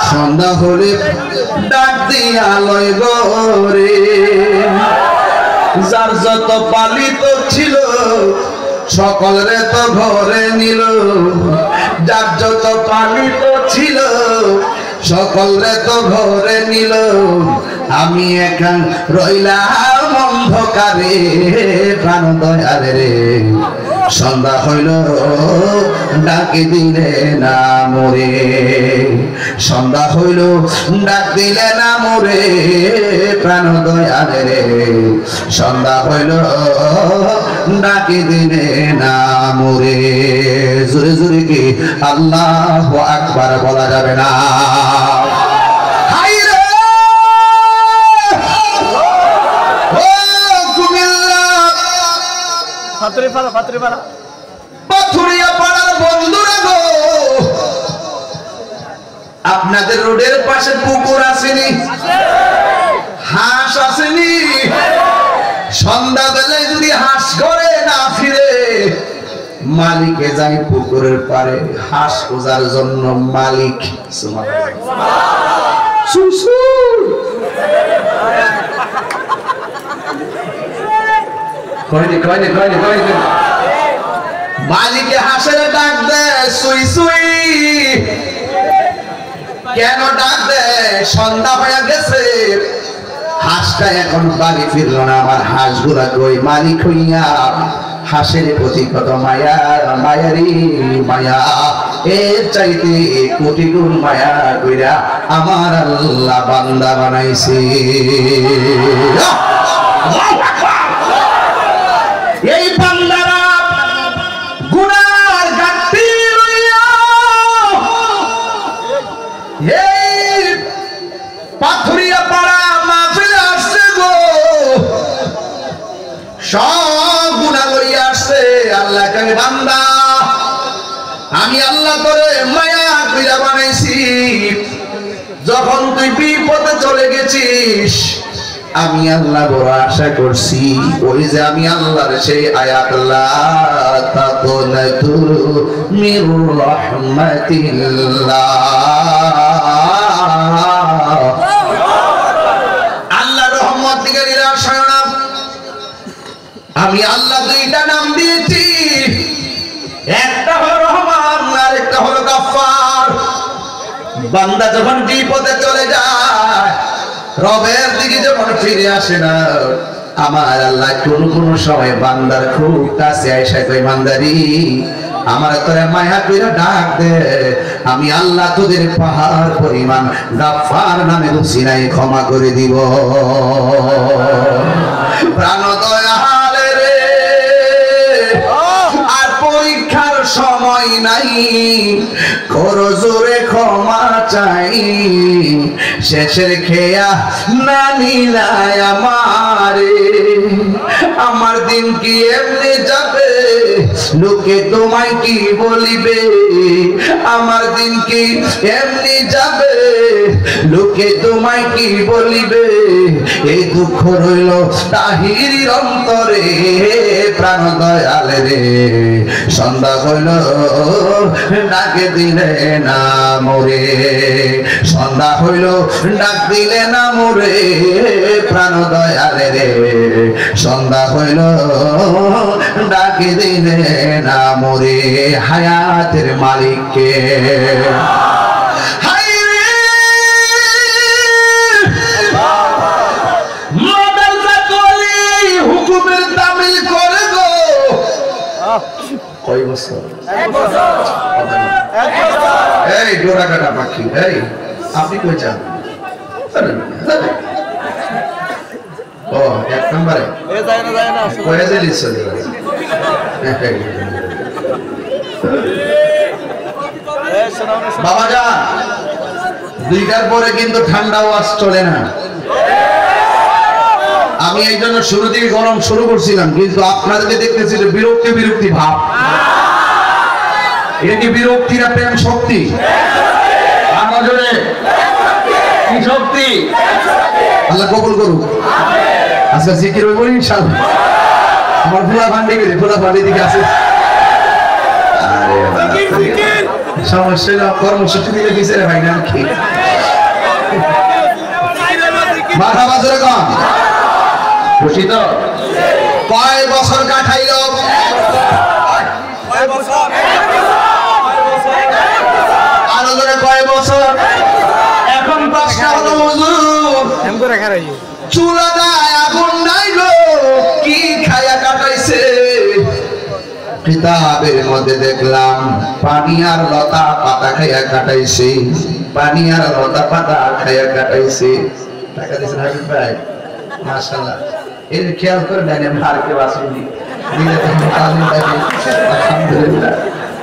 সন্ধ্যা হলে ডাক দিয়া লয় গরে। যার যত পালিত ছিল সকলরে তো ঘরে নিল, যার যত পালিত ছিল সকলরে তো ঘরে নিল। আমি একা রইলাম অন্ধকারে, প্রাণ দয়ালে রে, সন্ধ্যা হইল ডাকি দিলে না মোরে, সন্ধ্যা হইল ডাক দিলে না মোরে, প্রাণ দয়ালে রে, সন্ধ্যা হইল ডাকি দিলে না মোরে। জোরে জোরে কি আল্লাহু আকবার বলা যাবে না? আপনাদের রোডের পাশে পুকুর আসেনি, হাঁস আসেনি? সন্ধ্যা বেলায় যদি হাঁস ঘরে না ফিরে, মালিকে যায় পুকুরের পারে হাঁস খোঁজার জন্য। মালিক মালিকে হাঁসের ডাক দেয় সুই সুই। কেন ডাক দেয়? সন্ধ্যা হয়ে গেছে, হাঁসটা এখন বাড়ি ফিরল না, আমার হাঁসগুলা কই? মালিক হইয়া হাঁসের প্রতি কত মায়া, মায়ারি মায়া, এর চাইতে কোটি গুণ মায়া কইরা আমার আল্লাহ বান্দা বানাইছে। এই বান্দারা গুনার ঘাটতি লইয়া এই পাথুরিয়া পাড়া মাহফিলে আসছে গো, সব গুনাহ লইয়া আসছে। আল্লাহ কয়, বান্দা আমি আল্লাহ তোরে মায়া কইরা বানাইছি। যখন তুই বিপদে চলে গেছিস, আমি আল্লাহ বড় আশা করছি, ওই যে আমি আল্লাহর সেই আয়াত লা তাকুনাতু মির রাহমাতিল্লাহ, আল্লাহর রহমত থেকে নিরাশ হয় না। আমি আল্লাহ 2টা নাম দিয়েছি, একটা হলো রহমান আর একটা হলো গফফার। বান্দা যখন বিপদে চলে যায়, রবের দিকে যখন ফিরে আসে না, আমার আল্লাহ কোন কোন সময় বান্দার খুব কাছে আইসা কই, বান্দারি আমার তোরে মায়া কইরা ডাক দে, আমি আল্লাহ তোদের পাহাড় পরিমাণ গফফার নামে দুসিনাই ক্ষমা করে দিব। প্রাণ দয়ালে রে, আর পরীক্ষার সময় নাই করো জোরে ক্ষমা চাই শেষের খেয়া না নিলাই আমারে আমার দিন কি এমনি যাবে লোকে তোমায় কি বলিবে আমার দিন কি এমনি যাবে লোকে তোমায় কি বলিবে এই দুঃখ রইল তাহিরির অন্তরে প্রাণ দয়াল রে সন্ধ্যা হইল ডাকে দিলে না মোরে সন্ধ্যা হইল ডাক দিলে না মোরে প্রাণ দয়াল রে সন্ধ্যা হইল ডাকে দিলে না মোরে হায়াতের মালিককে হুকুমের তামিল করে গো কয় বছর এই ডোরা কাটা পাখি এই আপনি কই যান ও এক নম্বরে কয়ে দিলি চলে বাবা যা 2টার পরে কিন্তু ঠান্ডা ওয়াজ চলে না আমি এই জন্য শুরু থেকে গরম শুরু করছিলাম কিন্তু আপনাদেরকে দেখতেছি যে বিরক্তি বিরক্তি ভাব এটা কি বিরক্তি না প্রেম শক্তি আমার জোরে কি শক্তি আল্লাহ কবুল করুক আচ্ছা জিকির হইব ইনশাআল্লাহ আমার ফুলা ভান্ডি গেলে ফুলা ভান্ডি দিকে আছে সমস্যা না কর্মসূচি দিকে দিছে রে ভাই না কি মারহাবা জোরে কম খুশি তো কয় বছর কাটাইল আরো ধরে কয় বছর এখন প্রশ্ন হলো হুজুর চুলা নাই আগুন নাই গো কি খায়া কাটাইছে কিতাবের মধ্যে দেখলাম পানি আর লতা পাতা খায়া কাটাইছে পানি আর লতা পাতা খায়া কাটাইছে টাকা দিয়েছেন হাবিব ভাই মাশাআল্লাহ এর খেয়াল করে দেন আর কেউ আসেনি দিলে তো তালিম দেবে আলহামদুলিল্লাহ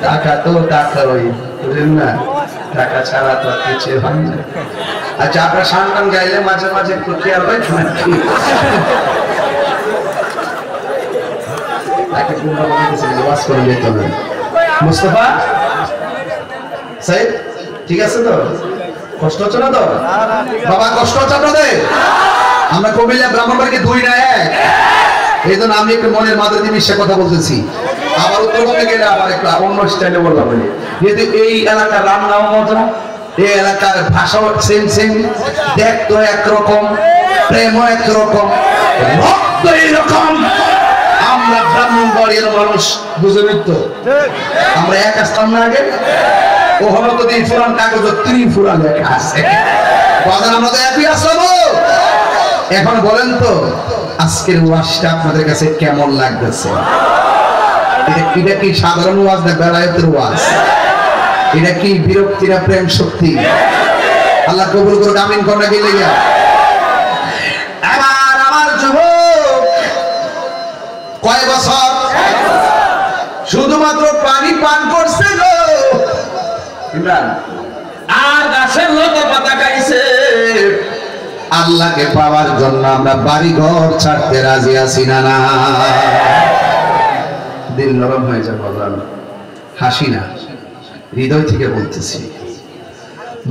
টাকা তো টাকা ওই বুঝলেন না টাকা ছাড়া তো কিছু হয় না আচ্ছা আপনার সন্তান গাইলে মাঝে মাঝে একটু খেয়াল রাখবেন নাকি তাকে কোনটা বলেছে ওয়াজ করে দিতে হবে মুস্তাফা সাইদ ঠিক আছে তো কষ্ট হচ্ছে না তো বাবা কষ্ট হচ্ছে আপনাদের আমরা কবিলা ব্রাহ্মণবাড়িকে 2 না 1 এই জন্য আমি একটু মনের মাঝে জিনিসের কথা বলতেছি আবার উত্তরবঙ্গে গেলে আবার একটু অন্য স্টাইলে বললাম যেহেতু এই এলাকার রান্নাও মজা এই এলাকার ভাষাও সেম সেম দেখতো একরকম প্রেমও একরকম রক্ত এইরকম আমরা ব্রাহ্মণবাড়ির মানুষ বুঝবেন তো আমরা এক আসতাম না আগে ও হলো তো এই ফুরান কাগজ ত্রিপুরা লেখা আছে বাজার আমরা তো একই আসলাম এখন বলেন তো আজকের ওয়াজটা আপনাদের কাছে কেমন লাগতেছে এটা কি সাধারণ ওয়াজ না বেলায়েতের ওয়াজ এটা কি বিরক্তি না প্রেম শক্তি আল্লাহ কবুল করুক আমিন কোন না গেলে এবার আমার যুবক কয় বছর শুধুমাত্র পানি পান করছে গো ইমরান আর গাছের লতা পাতা খাইছে আল্লাহকে পাওয়ার জন্য আমরা বাড়ি ঘর ছাড়তে রাজি আছি না না দিল নরম হয়ে যায় বললাম হাসি না হৃদয় থেকে বলতেছি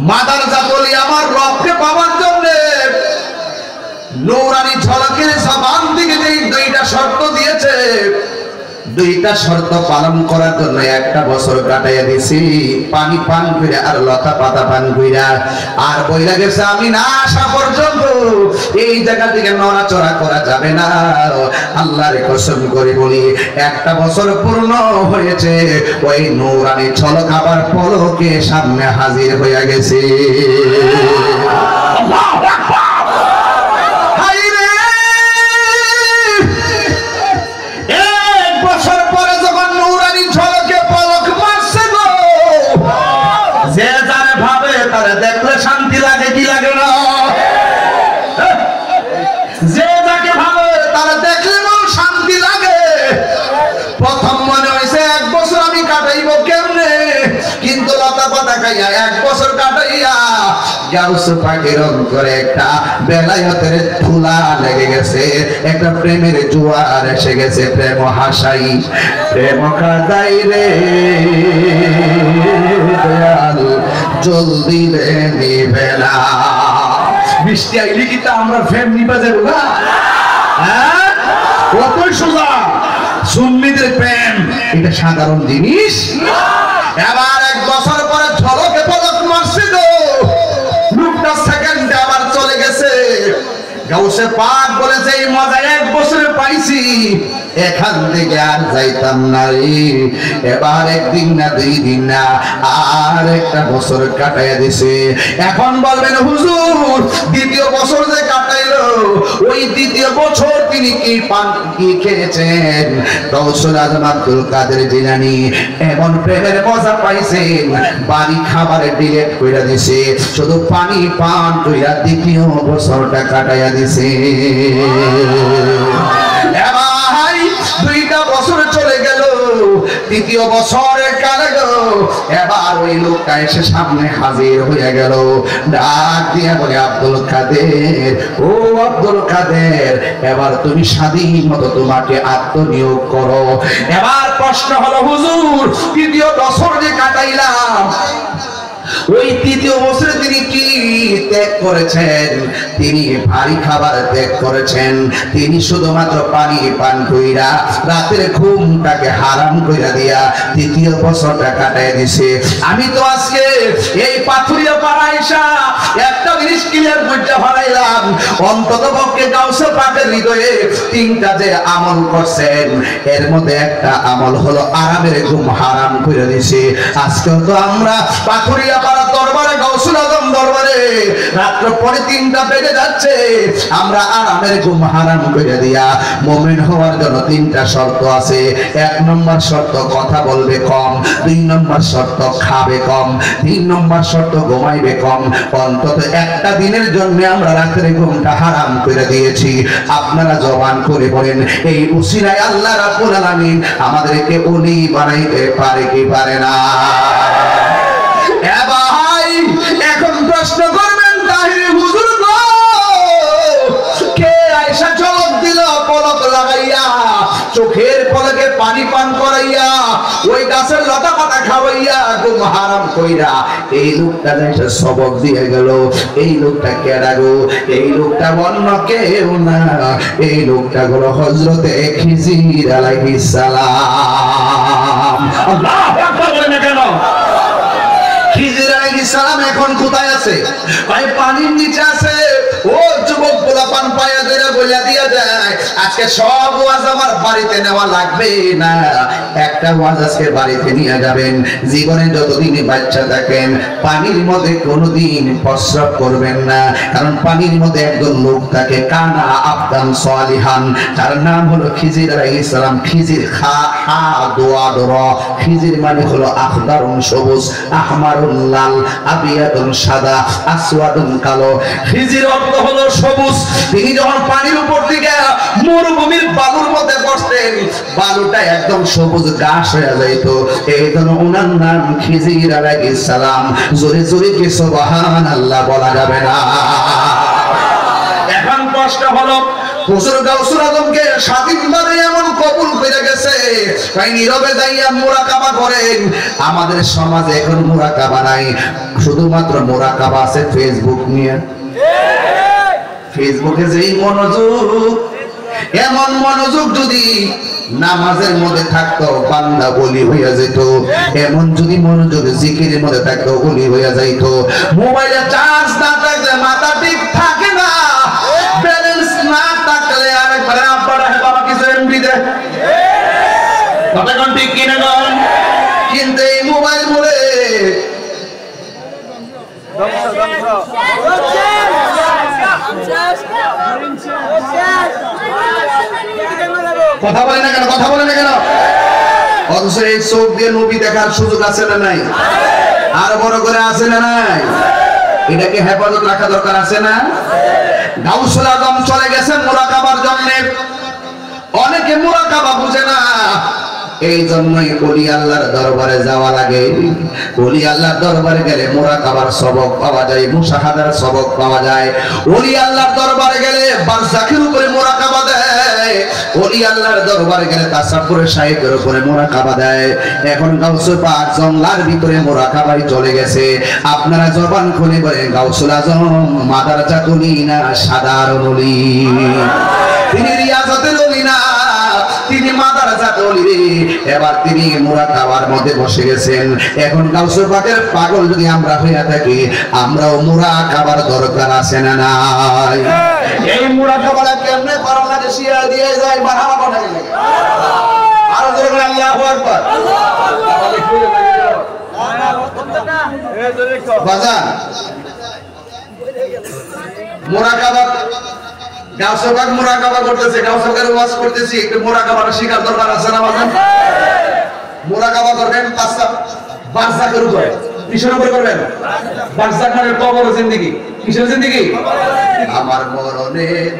মাদার জাতলি আমার রবকে পাওয়ার জন্য নূরানি ঝলকের জবান থেকে যে 2টা শর্ত দিয়েছে 2টা শর্ত পালন করার জন্য 1টা বছর কাটাইয়া দিছি পানি পান কইরা আর লতা পাতা পান কইরা আর বইলা গেছে আমি না আসা পর্যন্ত এই জায়গা থেকে নড়াচড়া করা যাবে না আল্লাহর কসম করে বলি 1টা বছর পূর্ণ হয়েছে ওই নূরানি ঝলক আবার পলকে সামনে হাজির হয়ে গেছে আল্লাহু আকবার দেখলে শান্তি লাগে কি লাগে না যে যাকে ভালো তারা দেখলে শান্তি লাগে প্রথম মনে হয়েছে 1 বছর আমি কাটাইব কেমনে তাকাইয়া 1 বছর কাটাইয়া গাউসে পাকের অন্তরে একটা বেলায়েতের ধুলা লেগে গেছে, একটা প্রেমের জোয়ার এসে গেছে। প্রেম হাসাই প্রেম কাদাই রে দয়াল জলদি রে নিবে না। বৃষ্টি আইলে কি তা আমরা প্রেম নিবা যাবো না? হ্যাঁ, কতই সোজা। সুন্নিদের প্রেম এটা সাধারণ জিনিস। এবার 1 বছর পরে ঝলকে পলক মারছে গো, লোকটা সেকেন্ডে আবার চলে গেছে। গাউসে পাক বলেছে এই মজা 1 বছরে পাইছি, এখান থেকে আর যাইতাম না রে। এবার 1 দিন না 2 দিন না আর 1টা বছর কাটাইয়া দিছে। এখন বলবেন হুজুর 2য় বছর যে কাটাইলো, ওই 2য় বছর তিনি কি পান কি খেয়েছেন? গাউসুল আজম আব্দুল কাদের জিলানী এমন প্রেমের মজা পাইছেন, বাড়ি খাবারে ডিলেট কইরা দিছে, শুধু পানি পান কইরা 2য় বছরটা কাটাইয়া দিছে। এবার 2টা বছর চলে গেল, 3য় বছরে কালে গেল। এবার ওই লোকটা এসে সামনে হাজির হয়ে গেল, ডাক দিয়া বলে আব্দুল কাদের, ও আব্দুল কাদের, এবার তুমি স্বাধীন মতো তোমাকে আত্মনিয়োগ করো। এবার প্রশ্ন হলো হুজুর 3য় বছর যে কাটাইলাম, ওই 3য় বছরে তিনি কি ত্যাগ করেছেন? তিনি ভারী খাবার ত্যাগ করেছেন, তিনি শুধুমাত্র পানি পান কইরা রাতের ঘুমটাকে হারাম কইরা দিয়া 3য় বছরটা কাটাই দিছে। আমি তো আজকে এই পাথুরিয়া পাড়াইসা একটা জিনিস ক্লিয়ার করতে পারাইলাম, অন্তত পক্ষে গাউসে পাকের হৃদয়ে 3টা যে আমল করছেন, এর মধ্যে একটা আমল হলো আরামের ঘুম হারাম কইরা দিছে। আজকে তো আমরা পাথুরিয়া পাড়া দরবারে গাউসুল আজম দরবারে রাত্র পরে 3টা বেজে যাচ্ছে, আমরা আরামের ঘুম হারাম করে দিয়া মুমিন হওয়ার জন্য 3টা শর্ত আছে। 1 নম্বর শর্ত কথা বলবে কম, 2 নম্বর শর্ত খাবে কম, 3 নম্বর শর্ত ঘুমাইবে কম। অন্তত একটা দিনের জন্য আমরা রাতের ঘুমটা হারাম করে দিয়েছি। আপনারা জবান করে বলেন এই উসিলায় আল্লাহ রাব্বুল আলামিন আমাদেরকে ওলি বানাইতে পারে কি পারে না? ভাই এখন প্রশ্ন করবেন তাহির হুজুর গো, কে আয়েশা ঝলক দিল পলক লাগাইয়া, চোখের পলকে পানি পান করাইয়া, ওই গাছের লতা পাতা খাওয়াইয়া ঘুম হারাম কইরা এই লোকটা এসে সবক দিয়ে গেল। এই লোকটা কেডা গো? এই লোকটা অন্য কেউ না, এই লোকটা হলো হযরতে খিজির আলাইহিস সালাম। আল্লাহু আকবার বলেন না কেন? খিজির আলাইহিস সালাম এখন কোথায় আছে? ভাই পানির নিচে আছে। ও যুবক পোলাপান পায়া ধরে বইলা দিয়া যায়, আজকে সব ওয়াজ আমার বাড়িতে নেওয়া লাগবে না, একটা ওয়াজ আজকে বাড়িতে নিয়ে যাবেন। জীবনে যতদিন বাচ্চা থাকেন পানির মধ্যে কোনোদিন প্রস্রাব করবেন না, কারণ পানির মধ্যে একজন লোক থাকে কানা আবদান সালিহান, যার নাম হলো খিজির আলাইহিস সালাম। খিজির খা হা দোয়া দরা, খিজির মানে হলো আখদারুন সবুজ, আহমারুন লাল, আবিয়াদুন সাদা, আসওয়াদুন কালো। খিজির অর্থ হলো সবুজ। তিনি যখন পানির উপর থেকে মরুভূমির বালুর মধ্যে বসতেন, বালুটা একদম সবুজ ঘাস হয়ে যাইত। এই জন্য ওনার নাম খিজির আলাইহিস সালাম। জোরে জোরে কি সুবহানাল্লাহ বলা যাবে না? এখন প্রশ্ন হলো হুজুর গাউসুল আজমকে স্বাধীনভাবে এমন কবুল করে গেছে, তাই নীরবে যাইয়া মুরাকাবা করেন। আমাদের সমাজে এখন মুরাকাবা নাই, শুধুমাত্র মুরাকাবা আছে ফেসবুক নিয়ে। ফেসবুকে যেই মনোযোগ, এমন মনোযোগ যদি নামাজের মধ্যে থাকতো বান্দা বলি হইয়া যেত, এমন যদি মনোযোগ জিকিরের মধ্যে থাকতো বলি হইয়া যাইতো। মোবাইলে চার্জ না থাকলে মাথা ঠিক থাকে না, ব্যালেন্স না থাকলে আরেকবার আব্বারা বাবা কিছু এমবি দে, কথা ঠিক কিনা গন? কিন্তু এই মোবাইল বলে কথা বলে না কেন? কথা বলে না কেন? অথচ এই চোখ দিয়ে নবী দেখার সুযোগ আছে না নাই? আর বড় করে আছে না নাই? এটাকে হেফাজত রাখা দরকার আছে না? গাউসুল আজম চলে গেছেন মুরাকাবার জন্য। অনেকে মুরাকাবা বুঝে না, এই জন্যই ওলি আল্লাহর দরবারে যাওয়া লাগে। ওলি আল্লাহর দরবারে গেলে মুরাকাবার সবক পাওয়া যায়, মুশাহাদার সবক পাওয়া যায়। ওলি আল্লাহর দরবারে গেলে বারজাখের উপরে মুরাকাবা দেয়, ওলি আল্লাহর দরবারে গেলে তাসাব্বুরে শাইখের উপরে মুরাকাবা দেয়। এখন গাউসুল পাক জংলার ভিতরে মুরাকাবায় চলে গেছে। আপনারা জবান খুলে বলেন গাউসুল আজম মাদারজাতুল না সাধারণ ওলি? তিনি রিয়াজতের ওলি না, তিনি মাদারজাতুল ওলি। এবার তিনি মুরাকাবার মধ্যে বসে গেছেন। এখন গাউসুল পাকের পাগল যদি আমরা হইয়া থাকি, আমরাও মুরাকাবার দরকার আছে না নাই? এই মুরাকাবাটা কেমনে করা লাগে শিয়া দিয়ে যায় বাহাবা বানাই লাগে। আর দেখুন আল্লাহু আকবার। বাজান মুরাকাবা গাউসুল পাক মুরাকাবা করতেছে, গাউসুল পাকের ওয়াজ করতেছি, একটু মুরাকাবার শিকার দরকার আছে না বাজান? মুরাকাবা করবেন তাসাব বারজাখের উপরে। কিসের উপরে করবেন? বারজাখ মানে কবর জিন্দেগি। কিসের জিন্দেগি? আমার মরণের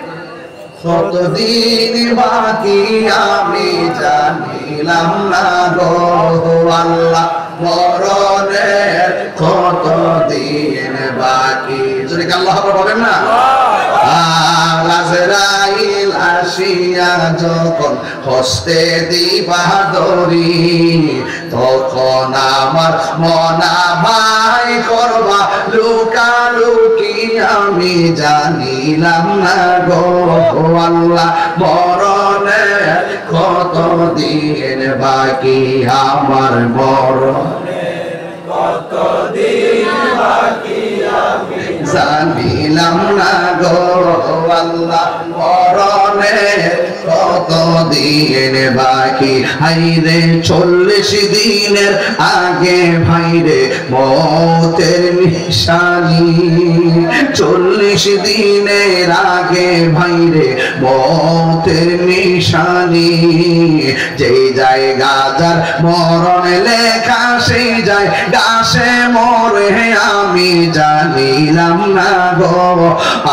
কতদিন বাকি আমি জানিলাম না গো আল্লাহ, মরণের কতদিন বাকি। যদি আল্লাহ বলেন না, আজরাইল আসিয়া যখন হস্তে দিবা দড়ি, তখন আমার মনা ভাই করবা লুকালুকি আমি জানিলাম না গো আল্লাহ, মরণের কতদিন বাকি আমার, মরণের কতদিন বাকি আমি জানিলাম না গো আল্লাহ, মরণের কতদিন বাকি। হাইরে 40 দিনের আগে ভাইরে মতের নিশানি, 40 দিনের আগে ভাইরে মতের নিশানি। যে জায়গা যার মরণ লেখা সেই যায় গাছে মরে আমি জানিলাম না গো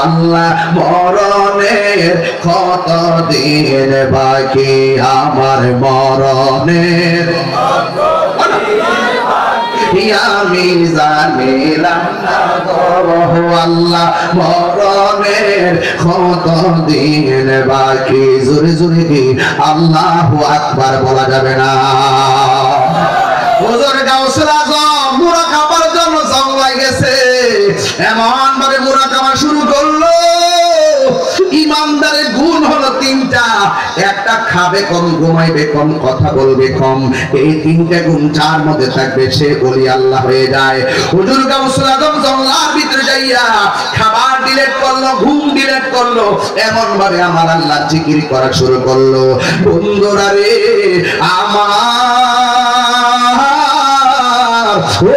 আল্লাহ, মরণের কতদিন বাকি আমার, মরণের আমি জানিলাম না গো আল্লাহ, মরণের কতদিন বাকি। জোরে জোরে কি আল্লাহু আকবার বলা যাবে না? হুজুর গাউসুল আজম মুরাকাবার জন্য জংলায় গেছে, এমন ভাবে মুরাকাবা শুরু করলো। ইমানদারের গুণ হলো 3টা, একটা খাবে কম, ঘুমাইবে কম, কথা বলবে কম। এই 3টা গুণ যার মধ্যে থাকবে সে ওলি আল্লাহ হয়ে যায়। হুজুর গাউসুল আজম জংলার ভিতরে যাইয়া খাবার ডিলেট করলো, ঘুম ডিলেট করলো, এমন ভাবে আমার আল্লাহ জিকির করা শুরু করলো। বন্ধুরা রে আমার, ও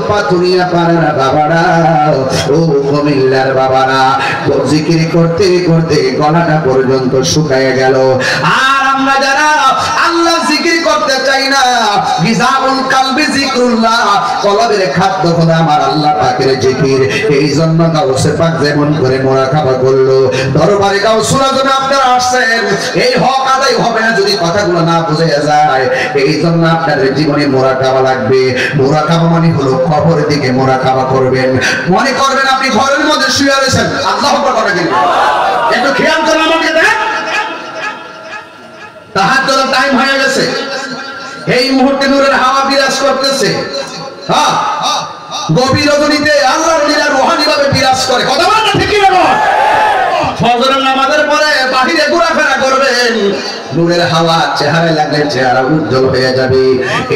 পাতুরিয়া পাড়ার বাবারা, ও কুমিল্লার বাবারা, জিকির করতে করতে গলাটা পর্যন্ত শুকায় গেল। আর আমরা যারা আল্লাহ জিকির করতে চাই না, গিজাউল কালবি জিকরুল্লাহ, কলবের খাদ্য হলো আমার আল্লাহ পাকের জিকির। এই জন্য গাউসে পাক যেমন করে মুরাকাবা করলো, দরবারে গাউসুল আজম আপনারা আসছেন, এই হক আদায় হবে না যদি কথাগুলো না বুঝে যায়। এই জন্য আপনার জীবনে মুরাকাবা লাগবে। মুরাকাবা মানে হলো কবরের দিকে মুরাকাবা করবেন। মনে করবেন আপনি ঘরের মধ্যে শুয়ে রয়েছেন, আল্লাহু আকবার করে দিন, একটু খেয়াল করেন আমাকে, দেখ তাহাজ্জুদের টাইম হয়ে গেছে, এই মুহূর্তে নূরের হাওয়া বিরাজ করতেছে। হ্যাঁ, গভীর রজনীতে আল্লাহর লীলা রূহানি ভাবে বিরাজ করে। কথা বলেন না ঠিক কি না? ফজরের নামাজের পরে বাহিরে ঘোরাফেরা করবেন, নূরের হাওয়া চেহারায় লাগলে চেহারা উজ্জ্বল হয়ে যাবে।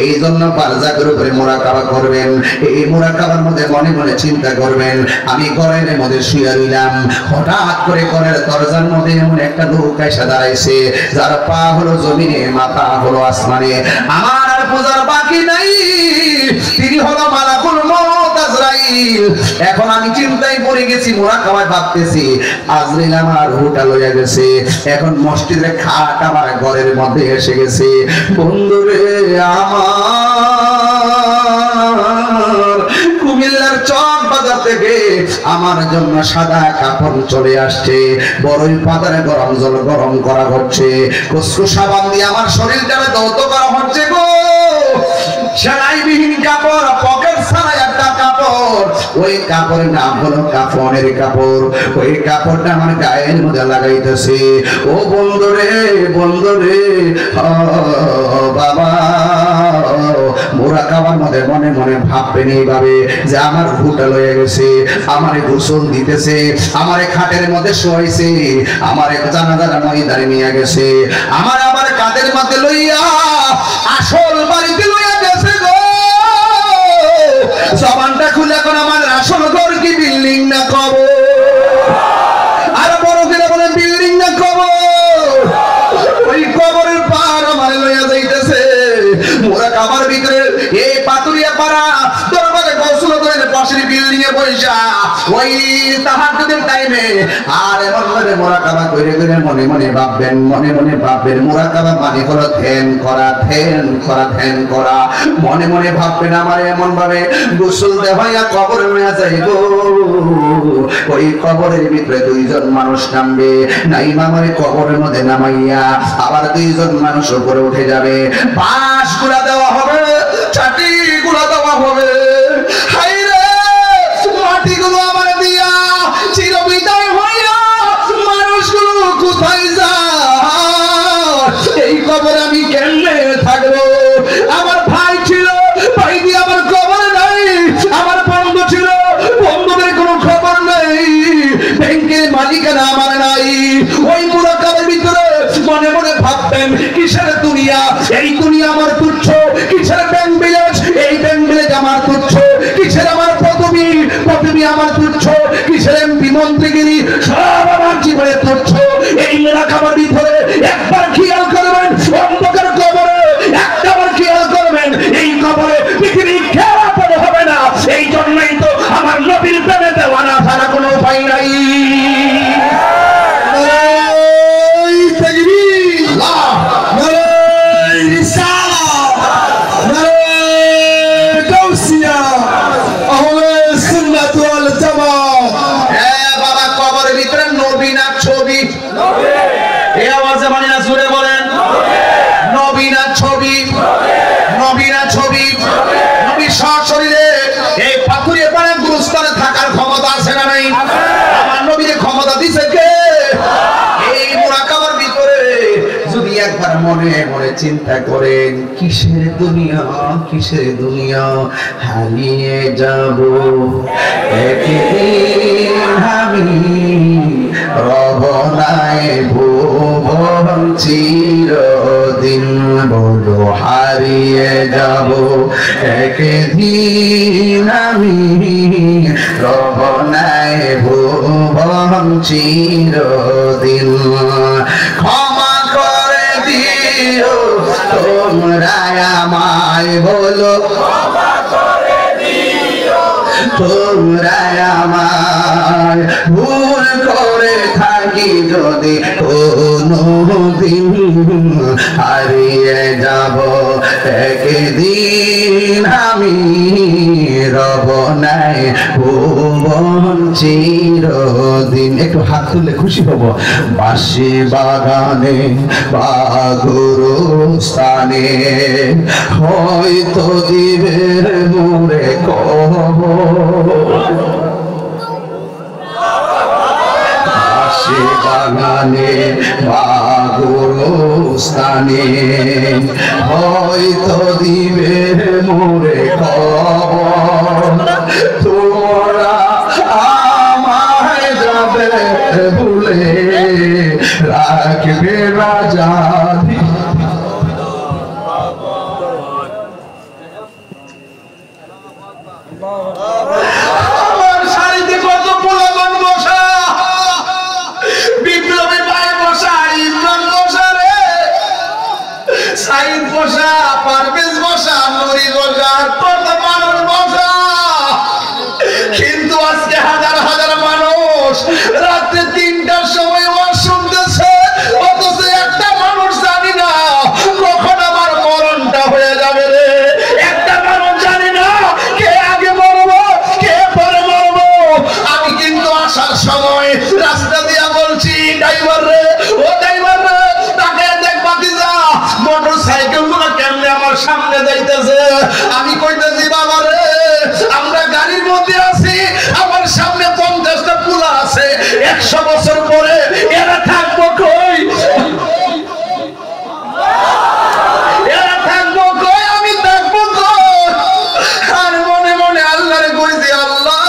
এই জন্য বারজাখের উপরে মুরাকাবা করবেন। এই মুরাকাবার মধ্যে মনে মনে চিন্তা করবেন, আমি ঘরের মধ্যে শুয়ে রইলাম, হঠাৎ করে ঘরের দরজার মধ্যে এমন একটা লোক এসে দাঁড়াইছে, যার পা হলো জমিনে, মাথা হলো আসমানে। আমার আর পূজার বাকি নাই, তিনি হলো মালাকুল মউত আজরাইল। এখন আমি চিন্তায় পড়ে গেছি, মুরাকাবায় ভাবতেছি আজরাইল আমার রূহটা লইয়া গেছে। এখন মসজিদের খাট আমার ঘরের মধ্যে এসে গেছে। বন্ধুরে আমার, কুমিল্লার চক বাজার থেকে আমার জন্য সাদা কাপড় চলে আসছে, বড়ই পাতারে গরম জল গরম করা হচ্ছে, কুসকুস সাবান দিয়ে আমার শরীরটাকে ধৌত করা হচ্ছে গো। সেলাইবিহীন কাপড়, পকেট ছাড়া একটা কাপড়, ওই কাপড়ের নাম হলো কাফনের কাপড়। ওই কাপড়টা আমার গায়ের মধ্যে লাগাইতেছে। ও বন্ধুরে বন্ধুরে, বাবা মোরা কাবার মধ্যে মনে মনে ভাববেন এইভাবে যে আমার ভুটা লয়ে গেছে, আমারে গোসল দিতেছে, আমারে খাটের মধ্যে শোয়াইছে, আমারে জানাজার ময়দানে নিয়ে গেছে, আমার কাদের মধ্যে লইয়া আসল বাড়িতে লইয়া গেছে গো। জবানটা খুলে এখন আমার আসল ঘর কি বিল্ডিং না কবর? আর বড় করে বলে বিল্ডিং না কবর? ওই কবরের পার আমার লইয়া যাইতেছে। মোরা কাবার ভিতরে এই পাতুরিয়া পাড়া দরবারে গোসল করে পাশের বিল্ডিং এ বইসা ওই তাহাজ্জুদের টাইমে আর এমন ভাবে মুরাকাবা করে করে মনে মনে ভাববেন, মনে মনে ভাববেন। মুরাকাবা মানে হলো ধ্যান করা, ধ্যান করা, ধ্যান করা। মনে মনে ভাববেন আমার এমন ভাবে গোসল দেওয়া কবরে নিয়ে যাইব। ওই কবরের ভিতরে দুইজন মানুষ নামবে, নাইমা মানে কবরের মধ্যে নামাইয়া আবার দুইজন মানুষ উপরে উঠে যাবে। বাঁশ গুলা দেওয়া হবে, চাটি গুলা দেওয়া হবে। হাইরে মাটিগুলো আমার দিয়া চিরবিদায় হইয়া মানুষগুলো কোথায় যায়? এই কবর আমি কেমনে থাকবো? আমার ভাই ছিল, ভাই দিয়ে আমার খবর নাই। আমার বন্ধু ছিল, বন্ধুদের কোনো খবর নেই। ব্যাংকের মালিকানা আমার নাই। ওই মুরাকাবের ভিতরে মনে মনে ভাববেন কিসের দুনিয়া? এই দুনিয়া আমার তুচ্ছ। কিসের ব্যাংক ব্যালেন্স? এই ব্যাংক ব্যালেন্স আমার তুচ্ছ। কিসের আমার পদবি? পদবি আমার তুচ্ছ। কিসের এমপি মন্ত্রীগিরি? সব আমার জীবনে তুচ্ছ। এই মুরাকাবের ভিতরে একবার খেয়াল করবেন, অন্ধকার কবরে একবার খেয়াল করবেন, এই কবরে পৃথিবী খেলা পড়ে হবে না। এই জন্যই তো আমার নবীর প্রেমে দেওয়ানা ছাড়া কোনো উপায় নাই। একবার মনে মনে চিন্তা করেন কিসের দুনিয়া, কিসের দুনিয়া? হারিয়ে যাব একদিন আমি, রবনায় ভুবন চিরদিন। বলো হারিয়ে যাব একদিন আমি, রবনায় ভুবন চিরদিন। ক্ষমা করে দিও তোমরা আমায়, বলো ক্ষমা করে দিও তোমরা আমায়। ভুল করে থাকি যদি কোনদিন, হারিয়ে যাব একদিন আমি, রবনায় ভুবন চিরদিন। একটু হাত তুললে খুশি হব। বাঁশি বাগানে বা গুরুস্থানে হয়তো দিবে মোরে কবর। বাঁশি বাগানে বা গুরুস্থানে হয়তো দিবে মোরে কবর। তোমরা আমায় যাবে ভুলে, রাখবে রাজা। আমার শাড়িতে কত পোলাগন বসা, বিপ্লবী ভাই বসা, ইমরান বসা রে, সাইদ বসা, পারভেজ বসা, নুরি বসা, কত মানুষ বসা। কিন্তু আজকে হাজার হাজার মানুষ রাত্রে 3টার সময় ওয়াজ শুনতেছে, অথচ একটা মানুষ জানি না কখন আমার মরণটা হয়ে যাবে রে। একটা মানুষ জানি না কে আগে মরবো কে পরে মরবো। আমি মধ্যে আছি, আমার সামনে 50টা পোলা আছে, 100 বছর পরে এরা থাকবো কই? এরা থাকবো কই? আমি থাকবো কই? আর মনে মনে আল্লাহরে কইছি, আল্লাহ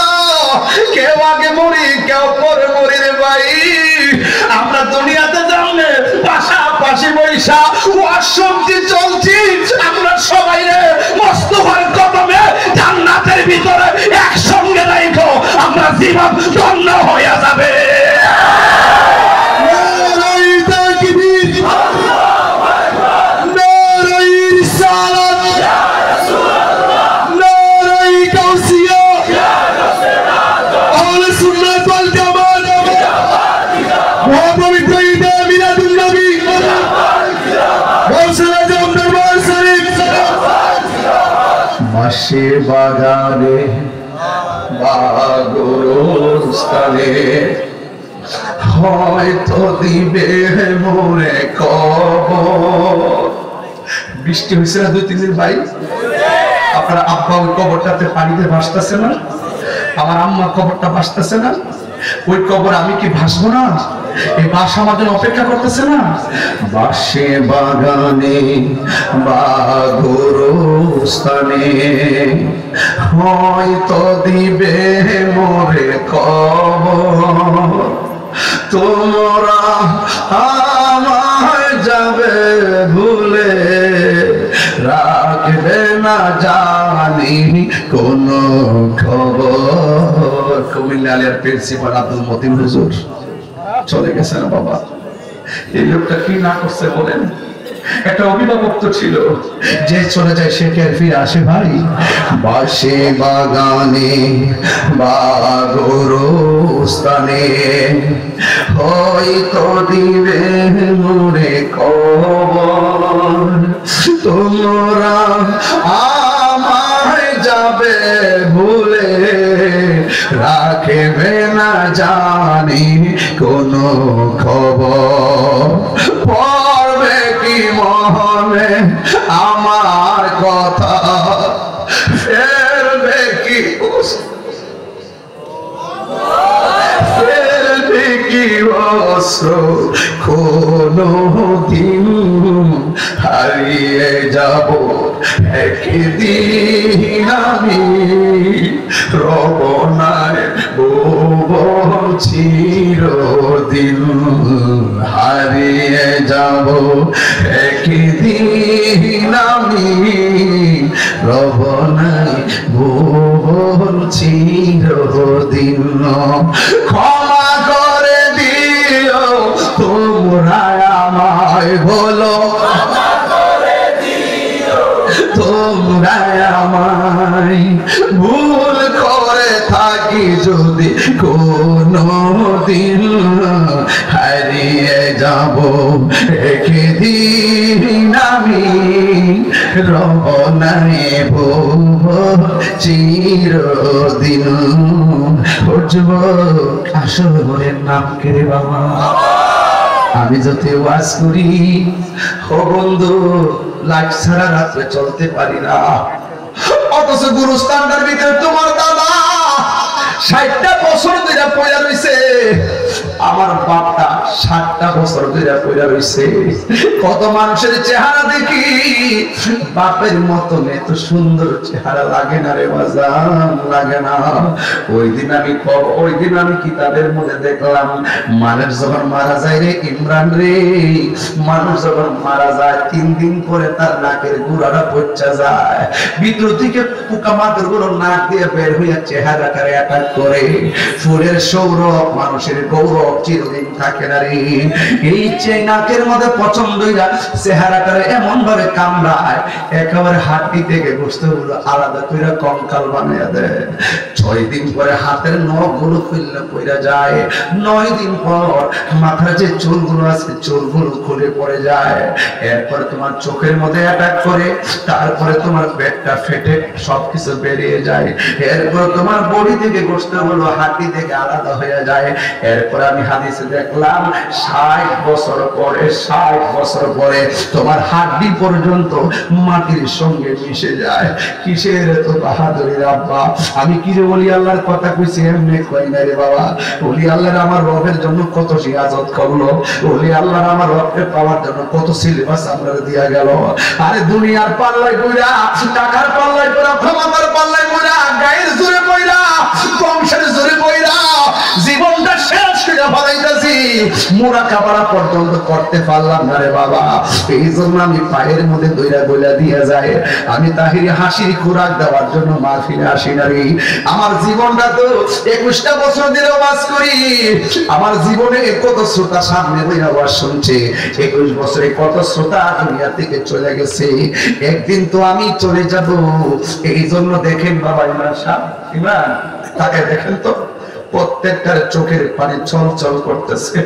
কেউ আগে মরি কেউ পরে মরি রে ভাই। আমরা দুনিয়াতে জানলে পাশাপাশি বৈশা অশান্তি চলছি, আমরা সবাই রে মোস্তফার কদমে জান্নাতের ভিতরে একসঙ্গে রাখো, আমরা জীবন ধন্য হয়ে যাবে। বাঁশে বাগানে বা গোরস্থানে হয়তো দিবে মোরে কবর। বৃষ্টি হয়েছে না 2-3 দিন ভাই? আপনার আব্বা ওই কবরটাতে পানিতে ভাসতেছে না? আমার আম্মা কবরটা ভাসতেছে না? ওই কবর আমি কি ভাসবো না? এই বাস আমাদের অপেক্ষা করতেছে না? বাঁশে বাগানে বা গোরস্থানে হয়তো দিবে মোরে কবর, তোমরা আমায় যাবে ভুলে, রাখবে না জানি কোন খবর। কুমিল্লা আলিয়ার প্রিন্সিপাল আব্দুল মতিন হুজুর চলে গেছে না বাবা? এই লোকটা কি না করছে বলেন? একটা অভিভাবক তো ছিল, যে চলে যায় সে কে ফিরে আসে ভাই? বাঁশে বাগানে বা গোরস্থানে হয়তো দিবে মোরে কবর, তোমরা আমায় যাবে ভুলে, রাখবে না জানি কোনো খবর। পড়বে কি মনে আমার কথা, ফেরবে কি কোনো দিন, হারিয়ে যাব একদিন আমি, রবনায় চিরদিন হারিয়ে যাব একদিন আমি, রবনায় চিরদিন। ক্ষমা করে দিও তোমরা আমায়, বলো তোমরা আমায়, ভুল করে থাকি যদি কোনো দিন, হারিয়ে যাব একদিন আমি, রবনায় চিরদিন। আসল মনের নাম কে রে বাবা? আমি যদি ওয়াজ করি ও বন্ধু, লাইট ছাড়া রাত্রে চলতে পারি না, অথচ গুরুস্থানটার ভিতরে তোমার দাদা 60টা বছর ধরে পয়লা রইছে, আমার বাপটা 60টা বছর ধরে পয়লা রইছে। কত মানুষের চেহারা দেখি, বাপের মতন এত সুন্দর চেহারা লাগে না রে বাজান, লাগে না। ওই দিন আমি কিতাবের মধ্যে দেখলাম, মানুষ যখন মারা যায় রে ইমরান রে, মানুষ যখন মারা যায় 3 দিন পরে তার নাকের গুড়াটা পচা যায়, ভিতর থেকে পোকামাকড় গুলো নাক দিয়ে বের হইয়া চেহারাটারে অ্যাটাক করে। ফুলের সৌরভ মানুষের গৌরব চিরদিন থাকে না রে। এই নাকের মধ্যে পছন্দ হইয়া চেহারাটারে এমন ভাবে কামড়ায়, একেবারে হাড্ডি থেকে গোশতগুলো আলাদা করে কঙ্কাল বানিয়ে দেয়। 6 দিন পরে হাতের নখগুলো খুললে পড়ে যায়, 9 দিন পর মাথার যে চুলগুলো আছে চুলগুলো খুলে পড়ে যায়। এরপরে তোমার চোখের মধ্যে অ্যাটাক করে, তারপরে তোমার পেটটা ফেটে সবকিছু বেরিয়ে যায়। এরপর তোমার বডি থেকে গোশতগুলো হাড্ডি থেকে আলাদা হয়ে যায়। এরপর আমি হাদিসে দেখলাম 60 বছর পরে তোমার হাড্ডি পর্যন্ত মাটির সঙ্গে মিশে যায়। কিসের তো বাহাদুরি আব্বা, আমি কি রে ওলি আল্লাহর কথা কইছি এমনি কই না রে বাবা। ওলি আল্লাহর আমার রবের জন্য কত সিয়াজত করলো, ওলি আল্লাহর আমার রবকে পাওয়ার জন্য কত সিলেবাস আমরা দিয়া গেল। আরে দুনিয়ার পাল্লায় কইরা, টাকার পাল্লায় কইরা, ক্ষমতার পাল্লায় কইরা, গায়ের জোরে কইরা, বংশের জোরে কইরা জীবনটা শেষ করে ফেলাইতাছি, মুরাকাবা পর্যন্ত করতে পারলাম না রে বাবা। এই জন্য আমি পায়ের মধ্যে দইরা গলা দিয়ে যায়, আমি তাহিরি হাসির খোরাক দেওয়ার জন্য মাহফিলে আসি না রে। আমার জীবনটা তো 21টা বছর ধরে ওয়াজ করি, আমার জীবনে কত শ্রোতা সামনে বইরা ওয়াজ শুনছে, 21 বছরে কত শ্রোতা দুনিয়া থেকে চলে গেছে, একদিন তো আমি চলে যাব। এই জন্য দেখেন বাবা ইমরান সাহেব, ইমরান তাকে দেখেন তো, প্রত্যেকটার চোখের পানি চলচল করতেছে।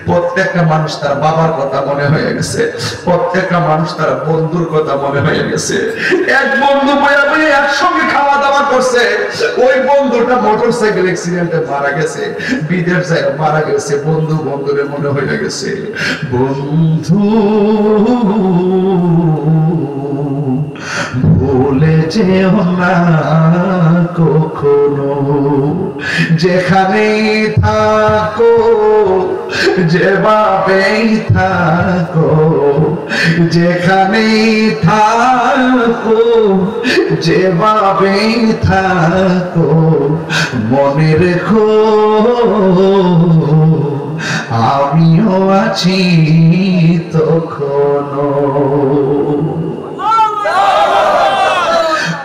প্রত্যেকটা মানুষ তার বাবার কথা মনে হয়ে গেছে, প্রত্যেকটা মানুষ তার বন্ধুর কথা মনে হয়ে গেছে। এক বন্ধু বইয়া বইয়া একসঙ্গে খাওয়া দাওয়া করছে, ওই বন্ধুটা মোটরসাইকেল অ্যাক্সিডেন্টে মারা গেছে, বিদেশ যায় মারা গেছে, বন্ধু বন্ধুরে মনে হয়ে গেছে। বন্ধু ভুলে যেও না কখনো, যেখানেই থাকো, যেভাবেই থাকো, যেখানেই থাকো, যেভাবেই থাকো, মনে রেখো আমিও আছি তখনো।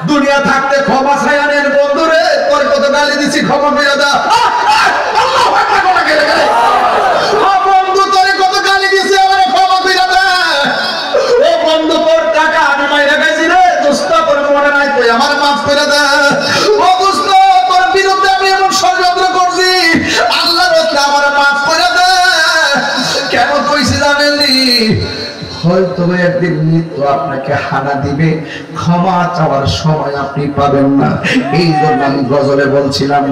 দুনিয়া থাকতে ক্ষমা চাইনের বন্ধুরে, তোর কত গালি দিছি, ক্ষমা পেয়ে দা। বন্ধু তোর কত গালি দিছি, আমার ক্ষমা পেয়ে দা। ও বন্ধু তোর টাকা আমি মাইরা খাইছি রে, দোস্ত তোর মনে নাই, তুই আমার মাফ করে দা। ও দোস্ত তোর বিরুদ্ধে আমি এমন ষড়যন্ত্র করছি, আল্লাহর রাস্তায় আমার মাফ করে দা। কেন কইছি জানেননি? হয়তো একদিন মৃত্যু আপনাকে হানা দিবে, ক্ষমা চাওয়ার সময় আপনি পাবেন না। এই জন্য আমি গজলে বলছিলাম,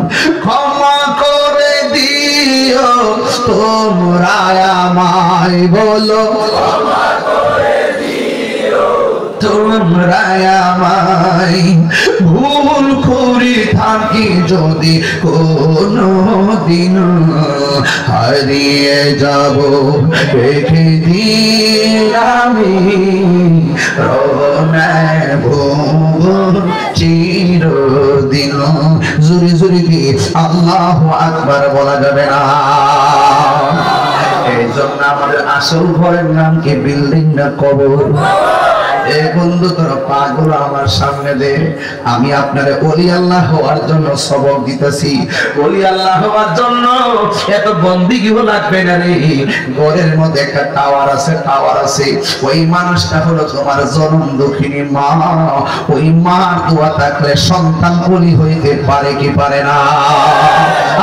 ক্ষমা করে দিও তোমরা আমায়, বলো ক্ষমা করে দিও তোমরা আমায়, ভুল করে থাকি যদি কোনো দিন, হারিয়ে যাব একদিন আমি, চিরদিন। জোরে জোরে কি আল্লাহু আকবার বলা যাবে না? এই জন্য আমাদের আসল ঘরের নাম কি বিল্ডিং না কবর? এই বন্ধু তোর পাগুলো আমার সামনে দে, আমি আপনার ওলি আল্লাহ হওয়ার জন্য সবক দিতেছি। ওলি আল্লাহ হওয়ার জন্য এত বন্দিগিও লাগবে না রে। ঘরের মধ্যে একটা টাওয়ার আছে, টাওয়ার আছে, ওই মানুষটা হলো তোমার জনম দুঃখিনী মা। ওই মার দোয়া থাকলে সন্তান ওলি হইতে পারে কি পারে না?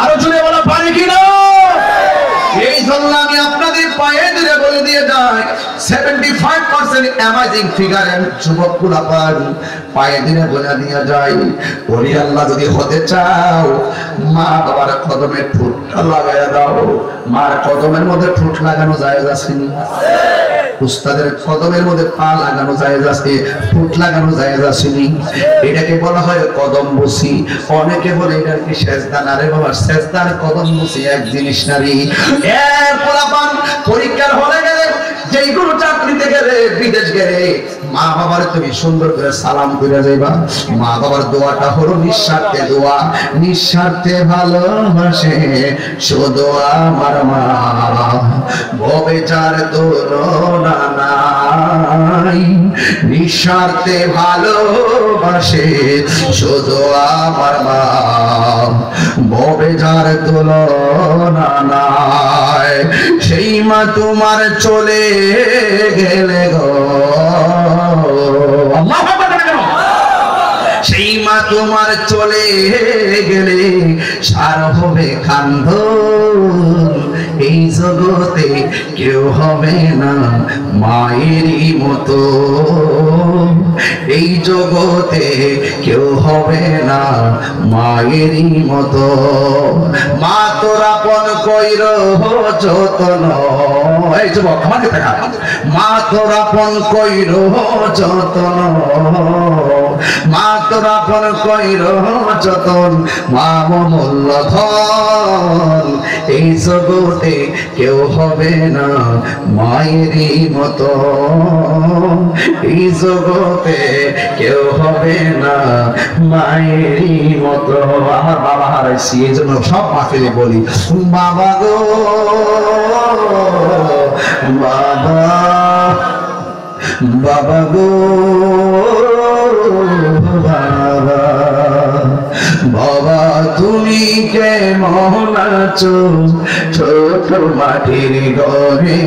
আরো জোরে বলো পারে কি না? এই জন্য আমি আপনাদের পায়ে ধরে বলে দিয়ে যাই, 75% অ্যামাজিং ফিগার যুবকগুলা পায়ে ধরে বলে দিয়ে যায়, ওলি আল্লাহ যদি হতে চাও মা বাবার কদমে ঠোঁটটা লাগাইয়া দাও। মার কদমের মধ্যে ঠোঁট লাগানো জায়েজ আছে না? উস্তাদের কদমের মধ্যে পা লাগানো জায়েজ আছে, ঠোঁট লাগানো জায়েজ আছে। এটাকে বলা হয় কদম বসি। অনেকে বলে এটা কি সেজদা না রে বাবা, সেজদার কদম বসি এক জিনিস না রে। এর পোলাপান পরীক্ষার হলে গেলে, যেইগুলো চাকরিতে গেলে, বিদেশ গেলে, মা বাবার তুমি সুন্দর করে সালাম করে যাইবা। মা বাবার দোয়াটা হলো নিঃস্বার্থে দোয়া, নিঃস্বার্থে ভালোবাসে শুধু আমার মা, ভবে যার তুলনা নাই, নিঃস্বার্থে ভালোবাসে শুধু আমার মা, ভবে যার তুলনা নাই। সেই মা তোমার চলে গেলে গো, সেই মা তোমার চলে গেলে সার হবে কান্দন, এই জগতে কেউ হবে না মায়েরই মতো এই জগতে কেউ হবে না মায়েরই মতো। মা তোর আপন কইর যতন, এই যুবক আমাকে দেখা, মা তোর আপন কইর যতন, মা তোর আপন কইর যতন, মা মূল্য ধন এই জগতে কেউ হবে না মায়েরই মতো, এই জগতে কেউ হবে না মায়েরই মতো। আমার বাবা হারাইছি, এই জন্য সব মাকে বলি বাবা গো বাবা, বাবা গো বাবা, বাবা তুমি কেমন আছো ছোট মাটির ঘরে,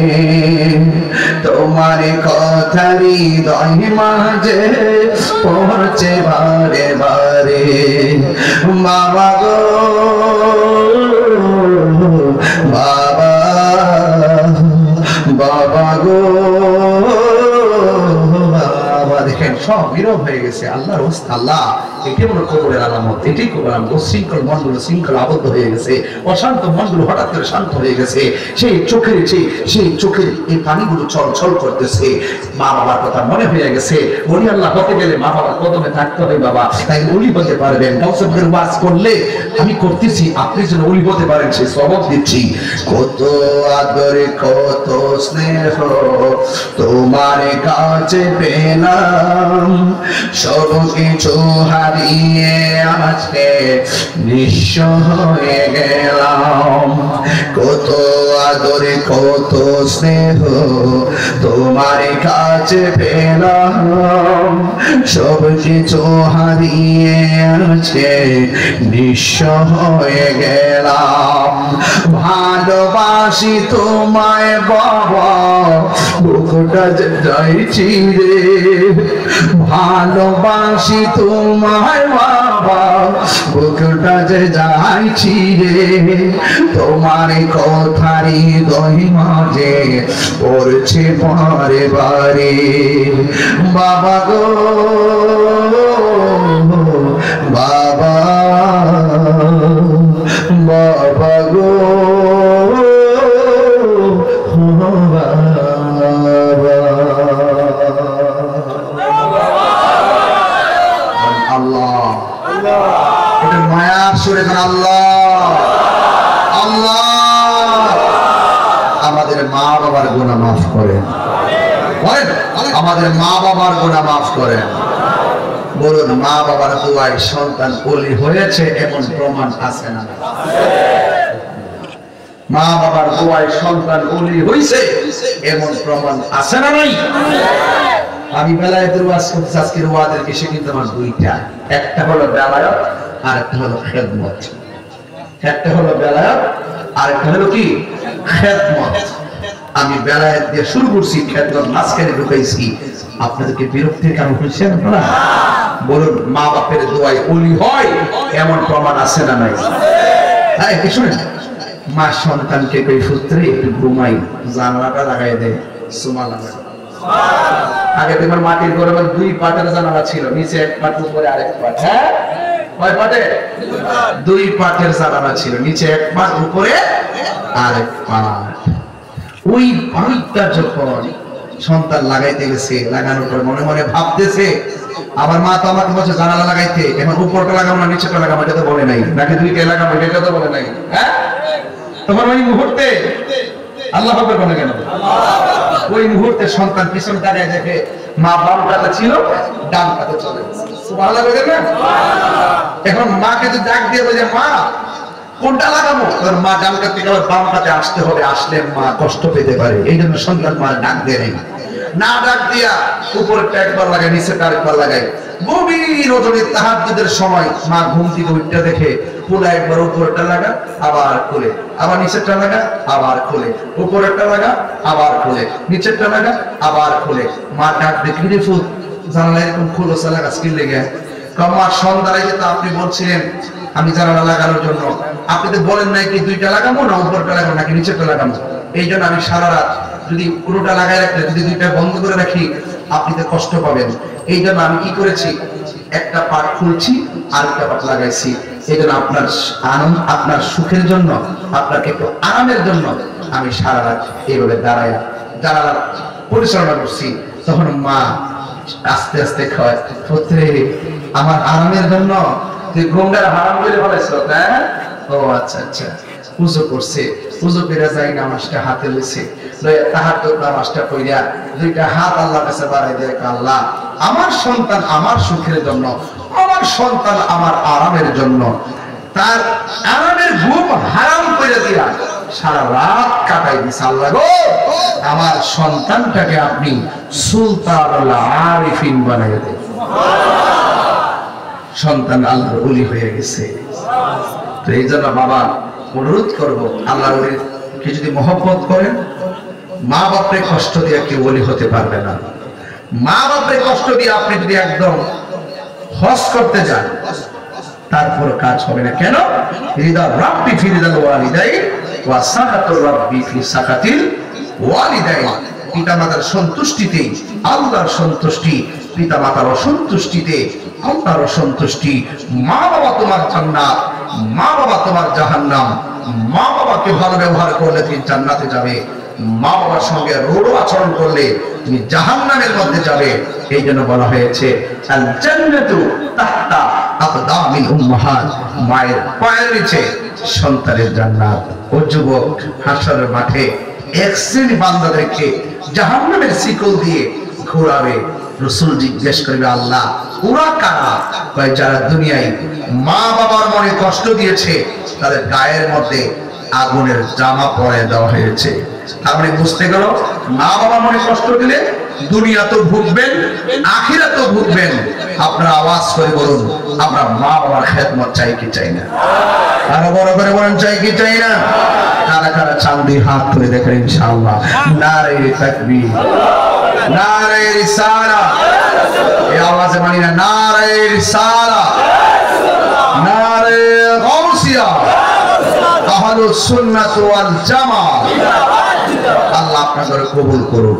তোমার কথা হৃদয় মাঝে পৌঁছে বারে বারে। বাবা গো বাবা, বাবা গো বাবা। দেখেন সব নীরব হয়ে গেছে। আল্লাহর ওয়াস্তে আল্লাহ, এটি হলো কবরের আলামত, এটি কবর। শৃঙ্খল মনগুলো শৃঙ্খল আবদ্ধ হয়ে গেছে, অশান্ত মনগুলো হঠাৎ করে শান্ত হয়ে গেছে। সেই চোখের এই পানিগুলো ছলছল করতেছে। মা বাবার কথা মনে হয়ে গেছে। ওলি আল্লাহ হতে গেলে মা বাবার কদমে থাকতে হবে বাবা, তাই ওলি হতে পারবেন। কাউসারের ওয়াজ করলে আমি করতেছি, আপনি যেন ওলি হতে পারেন সেই সবক দিচ্ছি। কত আদর কত স্নেহ তোমার কাছে পেলাম, সব কিছু হারিয়ে আজকে নিঃস্ব হয়ে গেলাম। কত আদর কত স্নেহ তোমার কাছে পেলাম, সব কিছু হারিয়ে আজকে নিঃস্ব হয়ে গেলাম। ভালোবাসি তোমায় বাবা, বুকটা যাইছি রে, ভালোবাসি তোমায় বাবা, বুকটা যে যাইছি রে, তোমার কথারি দহি মাঝে পড়ছে বারে বারে। বাবা গো বাবা, বাবা গো বাবা। আল্লাহ এটা মায়ার সুরে আল্লাহ আল্লাহ। আমাদের মা বাবার গুনাহ মাফ করেন, আমাদের মা বাবার গুনাহ মাফ করেন। বলুন মা বাবার দোয়ায় সন্তান ওলি হয়েছে এমন প্রমাণ আছে না? মা বাবার দোয়ায় সন্তান ওলি হয়েছে এমন প্রমাণ আছে না? নাই। আমি বেলায়েতের ওয়াজ করতেছি, আজকের ওয়াজের বিষয় কিন্তু আমার দুইটা, একটা হলো বেলায়েত আর একটা হলো খেদমত। একটা হলো বেলায়েত আর একটা হলো কি খেদমত। আমি বেলায়েত দিয়ে শুরু করছি, খেদমত মাঝখানে ঢুকাইছি। আপনাদেরকে বিরক্তির কারণ হয়েছে না? বলুন মা বাপের দোয়ায় ওলি হয় এমন প্রমাণ আছে না? নাই। হ্যাঁ শুনেন, মা সন্তানকে কই পুত্রে একটু ঘুমাই, জানালাটা লাগাই দেয়, সুমা লাগাই। আগে তোমার মাটির ঘরে দুই পাটের জানালা ছিল, নিচে এক পাট উপরে আরেক পাট। হ্যাঁ কয় পাটে? দুই পাটের জানালা ছিল, নিচে এক পাট উপরে আরেক পাট। ওই পাটটা যখন সন্তান লাগাইতে গেছে, লাগানোর পর মনে মনে ভাবতেছে, আমার মা তো আমাকে বলছে জানালা লাগাইতে, এখন উপরটা লাগাবো না নিচেটা লাগাবো, এটা তো বলে নাই, নাকি দুইটা লাগাবো এটা তো বলে নাই। হ্যাঁ তোমার ওই মুহূর্তে আল্লাহ হবে বলে কেন? ওই মুহূর্তে সন্তান পিছনে দাঁড়িয়ে দেখে মা বাম কাতে ছিল, ডান কাতে চলে গেছে। সুবহানাল্লাহ বলেন না? এখন মাকে যদি ডাক দিয়ে বলে মা কোনটা লাগাবো, তোর মা ডান কাতে থেকে আবার বাম কাতে আসতে হবে, আসলে মা কষ্ট পেতে পারে। এই জন্য সন্তান মা ডাক দেয় না, ডাক দিয়া উপরেরটা একবার লাগায়, নিচেরটা আরেকবার লাগায়। গভীর রজনী তাহাজ্জুদের সময় মা ঘুম থেকে উঠতে দেখে পুরা একবার উপরেরটা লাগা আবার খুলে, আবার নিচেরটা লাগা আবার খুলে, উপরেরটা লাগা আবার খুলে, নিচেরটা লাগা আবার খুলে। মা ডাক দেখি রে ফুট জানালা এরকম খুলো লাগা স্কিল লেগে। কমার সন্ধ্যায় যেটা আপনি বলছিলেন আমি জানালা লাগানোর জন্য, আপনি তো বলেন নাই কি দুইটা লাগাবো না উপরটা লাগাবো নাকি নিচেরটা লাগাবো? এই জন্য আমি সারা রাত যদি পুরোটা লাগাই রাখলে যদি দুইটা বন্ধ করে রাখি আপনি তো কষ্ট পাবেন। এই জন্য আমি কি করেছি, একটা পাট খুলছি আর একটা পাট লাগাইছি। এই জন্য আপনার আনন্দ, আপনার সুখের জন্য, আপনাকে একটু আরামের জন্য আমি সারা রাত এইভাবে দাঁড়ায় জানালার পরিচালনা করছি। তখন মা আস্তে আস্তে খাওয়ায়, পুত্রে আমার আরামের জন্য তুই গঙ্গার হারাম করে বলেছিল, হ্যাঁ? ও আচ্ছা আচ্ছা। পুজো করছে, পুজো করে যাই নামাজটা হাতে লইছে, তাহাজ্জুদ নামাজটা পড়িয়া দুইটা হাত আল্লাহর কাছে বাড়াই দেয়, আল্লাহ আমার সন্তান আমার সুখের জন্য, আমার সন্তান আমার আরামের জন্য, তার আরামের ঘুম হারাম করে দিয়া সারা রাত কাটাই দিছে। আল্লাহ গো, আমার সন্তানটাকে আপনি সুলতানুল আরিফিন বানাই দেন। সন্তান আল্লাহর ওলি হয়ে গেছে। তো এই জন্য বাবা অনুরোধ করব, আল্লাহর ওলিকে যদি মহব্বত করেন, মা বাপরে কষ্ট দিয়ে কেউ ওলি হতে পারবে না। মা বাপরে কষ্ট দিয়ে আপনি যদি একদম হজ করতে যান, তারপর কাজ হবে না। কেন? রিদা রাব্বি ফি রিদাল ওয়ালিদাইন ওয়া সাকাতুর রাব্বি ফি সাকাতিল ওয়ালিদাইন। পিতামাতার সন্তুষ্টিতে আল্লাহর সন্তুষ্টি, পিতামাতার অসন্তুষ্টিতে আল্লাহর অসন্তুষ্টি। মা বাবা তোমার জান্নাত, মা বাবা তোমার জাহান্নাম। মা বাবাকে ভালো ব্যবহার করলে তুমি জান্নাতে যাবে, মা বাবার সঙ্গে রূঢ় আচরণ করলে তুমি জাহান্নামের মধ্যে যাবে। এই জন্য বলা হয়েছে আল জান্নাতু তাহতা আকদামিল উম্মাহাত, মায়ের পায়ের নিচে সন্তানের জান্নাত। ও যুবক, হাসরের মাঠে এক শ্রেণী বান্দাদেরকে জাহান্নামের শিকল দিয়ে ঘোরাবে। রাসূল জিজ্ঞেস করবে, আল্লাহ ওরা কারা? কয় যারা দুনিয়ায় মা বাবার মনে কষ্ট দিয়েছে, তাদের গায়ের মধ্যে আগুনের জামা পরে দেওয়া হয়েছে। আপনি বুঝতে গেল, মা বাবা মনে কষ্ট দিলে দুনিয়া তো ভুগবেন, আখিরাত তো ভুগবেন। আপনারা আওয়াজ করে বলুন, আমরা মা বাবার খেদমত চাই কি চাই না? আরো বড় করে বলেন, চাই কি চাই না? কারা কারা চাঁদি হাত করে দেখেন ইনশাআল্লাহ। নারে তাকবীর, নারে রিসালাত। এই আওয়াজে মানি না, নারে রিসালাত, নারে গাউসিয়া, আহলুস সুন্নাত ওয়াল জামাত। আল্লাহ আপনাদের কবুল করুন।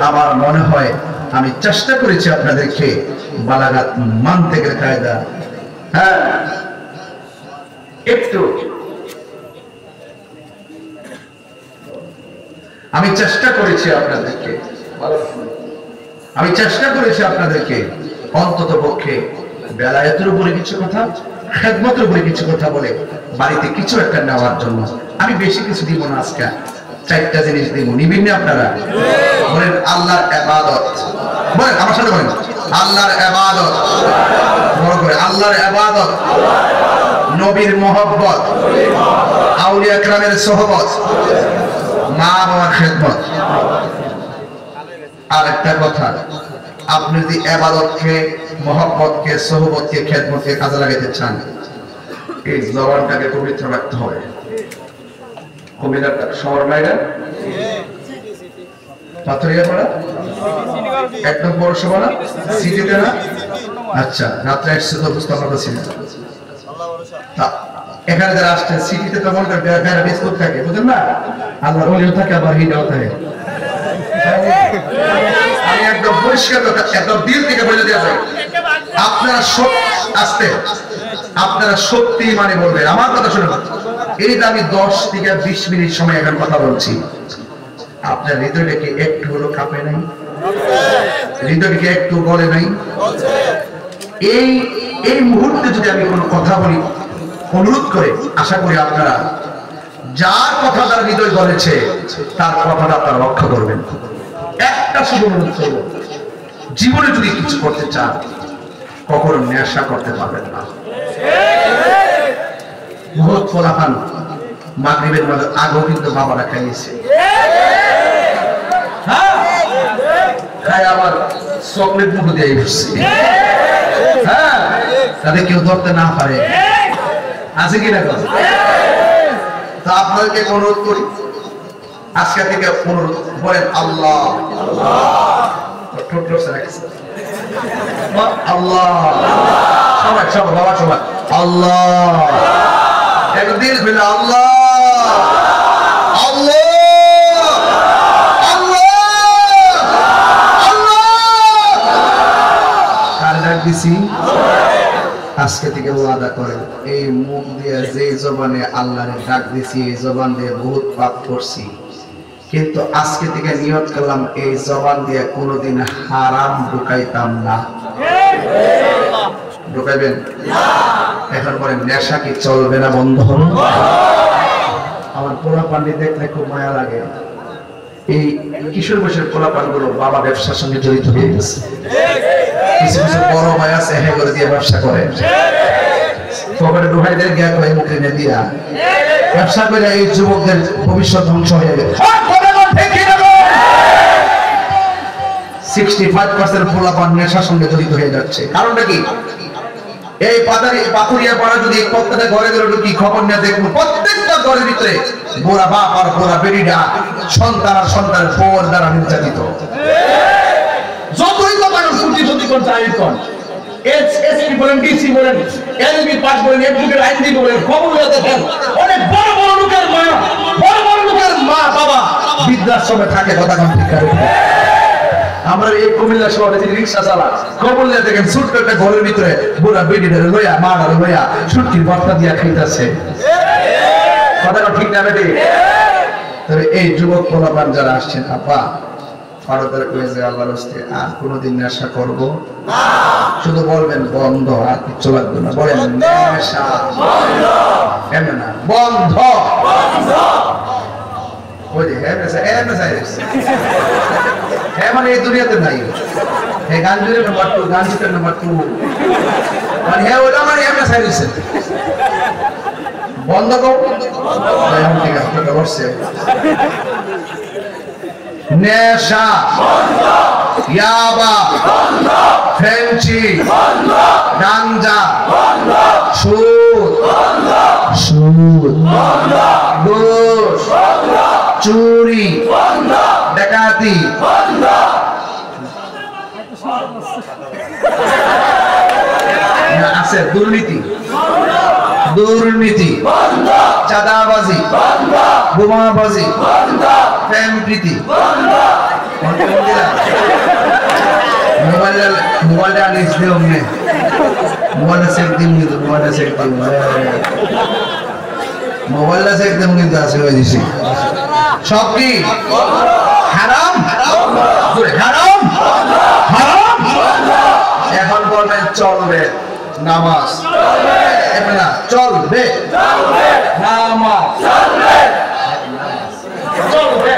আমার মনে হয় আমি চেষ্টা করেছি আপনাদেরকে বালাগাত মানতেকের কায়দা, হ্যাঁ, একটু আমি চেষ্টা করেছি আপনাদেরকে অন্তত পক্ষে বেলায়েতের উপরে কিছু কথা, খেদমতের উপরে কিছু কথা বলে বাড়িতে কিছু একটা নেওয়ার জন্য। আমি বেশি কিছু দিব না, আজকে 4টা জিনিস দিব। নিবেন না আপনারা? বলেন আল্লাহর ইবাদত। বলেন আমার সাথে বলেন, আল্লাহর ইবাদত। বড় করে, আল্লাহর ইবাদত, নবীর মহব্বত, আউলিয়া কেরামের সোহবত, মা বাবার খেদমত। আর একটা কথা, আপনি যদি ইবাদতকে, মহব্বতকে, সোহবতকে, খেদমতকে কাজে লাগাতে চান, এই জবানটাকে পবিত্র রাখতে হবে। কুমিল্লার শহর বাইরে পাথরিয়া পাড়া একদম বড় সভা না, সিটিতে না? আচ্ছা, রাত্রে আসছে তো বুঝতে পারছি। এখানে যারা আসছেন সিটিতে তো মনে করেন বিস্কুট থাকে, বুঝলেন না? আল্লাহর ওলিও থাকে, আবার হিটাও থাকে। আমি একদম পরিষ্কার একদম দিল থেকে বলে দেওয়া যায়, আপনারা আসতে আপনারা সত্যি মানে বলবেন। আমার কথা শুনে, এই যে আমি 10 থেকে 20 মিনিট সময় এখন কথা বলছি, আপনার হৃদয়টাকে একটু হলো কাঁপে নাই? হৃদয়টাকে একটু বলে নাই? এই মুহূর্তে যদি আমি কোনো কথা বলি, অনুরোধ করে আশা করি আপনারা যার কথা তার হৃদয় বলেছে তার কথাটা আপনারা রক্ষা করবেন। একটা শুধু অনুরোধ করব, জীবনে যদি কিছু করতে চান কখনো নেশা করতে পারবেন না। বহুত ফলাফল মাগরিবের মধ্যে আগেও কিন্তু বাবারা খাইয়েছে, খাই আবার চকলেট মুখ দিয়ে বসছে, হ্যাঁ, তাদের কেউ ধরতে না পারে, আছে কিনা কথা? তা আপনাদেরকে অনুরোধ করি, আজকে থেকে অনুরোধ বলেন আল্লাহ আল্লাহ, সবাই সবাই বাবা সবাই আল্লাহ, একদিন ফেলে আল্লাহ আল্লাহ দিছি আজকে থেকে ওয়াদা করেন এই মুখ দিয়ে যে জবানে আল্লাহরে ডাক দিছি এই জবান দিয়ে বহুত পাপ করছি কিন্তু আজকে থেকে নিয়ত করলাম এই জবান দিয়ে কোনোদিন হারাম ঢুকাইতাম না ঢুকাইবেন এখন পরে নেশা কি চলবে না বন্ধ হবে আমার পোলা পান্ডি দেখলে খুব মায়া লাগে এই কিশোর বয়সের পোলা পানগুলো বাবা ব্যবসার সঙ্গে জড়িত হয়ে গেছে কিছু কিছু বড় ভাই আছে হ্যাঁ করে দিয়ে ব্যবসা করে পকেটে ঢুকাইদের গিয়া কয়ে মুখে নিয়ে দিয়া ব্যবসা করে এই যুবকদের ভবিষ্যৎ ধ্বংস হয়ে গেছে 65% পোলাপান নেশার সঙ্গে জড়িত হয়ে যাচ্ছে কারণটা কি এই পাথুরিয়া পাড়া যদি প্রত্যেকটা ঘরে ঘরে ঢুকি খবর নিয়ে দেখবো প্রত্যেকটা ঘরের ভিতরে বুড়া বাপ আর বুড়া বেরিডা সন্তান আর সন্তানের পর দ্বারা নির্যাতিত যতই কথা ফুটি ফুটি করতে আইকন এসএসপি বলেন ডিসি বলেন এলবি পাস বলেন এডুকেট আইনজীবী বলেন খবর নিয়ে দেখেন অনেক বড় বড় লোকের মা বাবা বৃদ্ধাশ্রমে থাকে কথা কম ঠিক করে আমরা এই কুমিল্লা শহরে যে রিকশা চালা কবলে দেখেন ছোট্ট একটা ঘরের ভিতরে বুড়া বেডিটারে লইয়া মাড়ারে লইয়া সুটকির ভর্তা দিয়া খাইতেছে কথাটা ঠিক না বেটি তবে এই যুবক পোলাপান যারা আসছেন আপা ফারদার কয়েছে আল্লাহর রাস্তে আর কোনোদিন নেশা করব না শুধু বলবেন বন্ধ আর কিছু লাগবে না বলেন নেশা বন্ধ এমন না বন্ধ বন্ধ ওই যে হ্যাঁ মানে এই দুনিয়াতে নাই হ্যাঁ গান জুড়ে নাম্বার 2 গান জিতের নাম্বার 2 মানে হ্যাঁ ওটা মানে এমন সাইলেন্স বন্ধ করো এখন ঠিক আছে এটা বসছে নেশা বন্ধ ইয়াবা বন্ধ ফেঞ্চি বন্ধ গাঞ্জা বন্ধ সুদ বন্ধ বন্ধ দোষ বন্ধ চুরি বন্ধ ডাকাতি বন্ধ আছে দুর্নীতি বন্ধ চাঁদাবাজি বন্ধ বোমাবাজি বন্ধ প্রেম প্রীতি বন্ধ মোবাইলটা আনিস দেও নে মোবাইলটা সেট দিন মোবাইলটা সেট দেব কিন্তু আছে ওই দিছি সব কি হারাম হারাম হারাম এখন বলবেন চলবে নামাজ চলবে নামাজ চলবে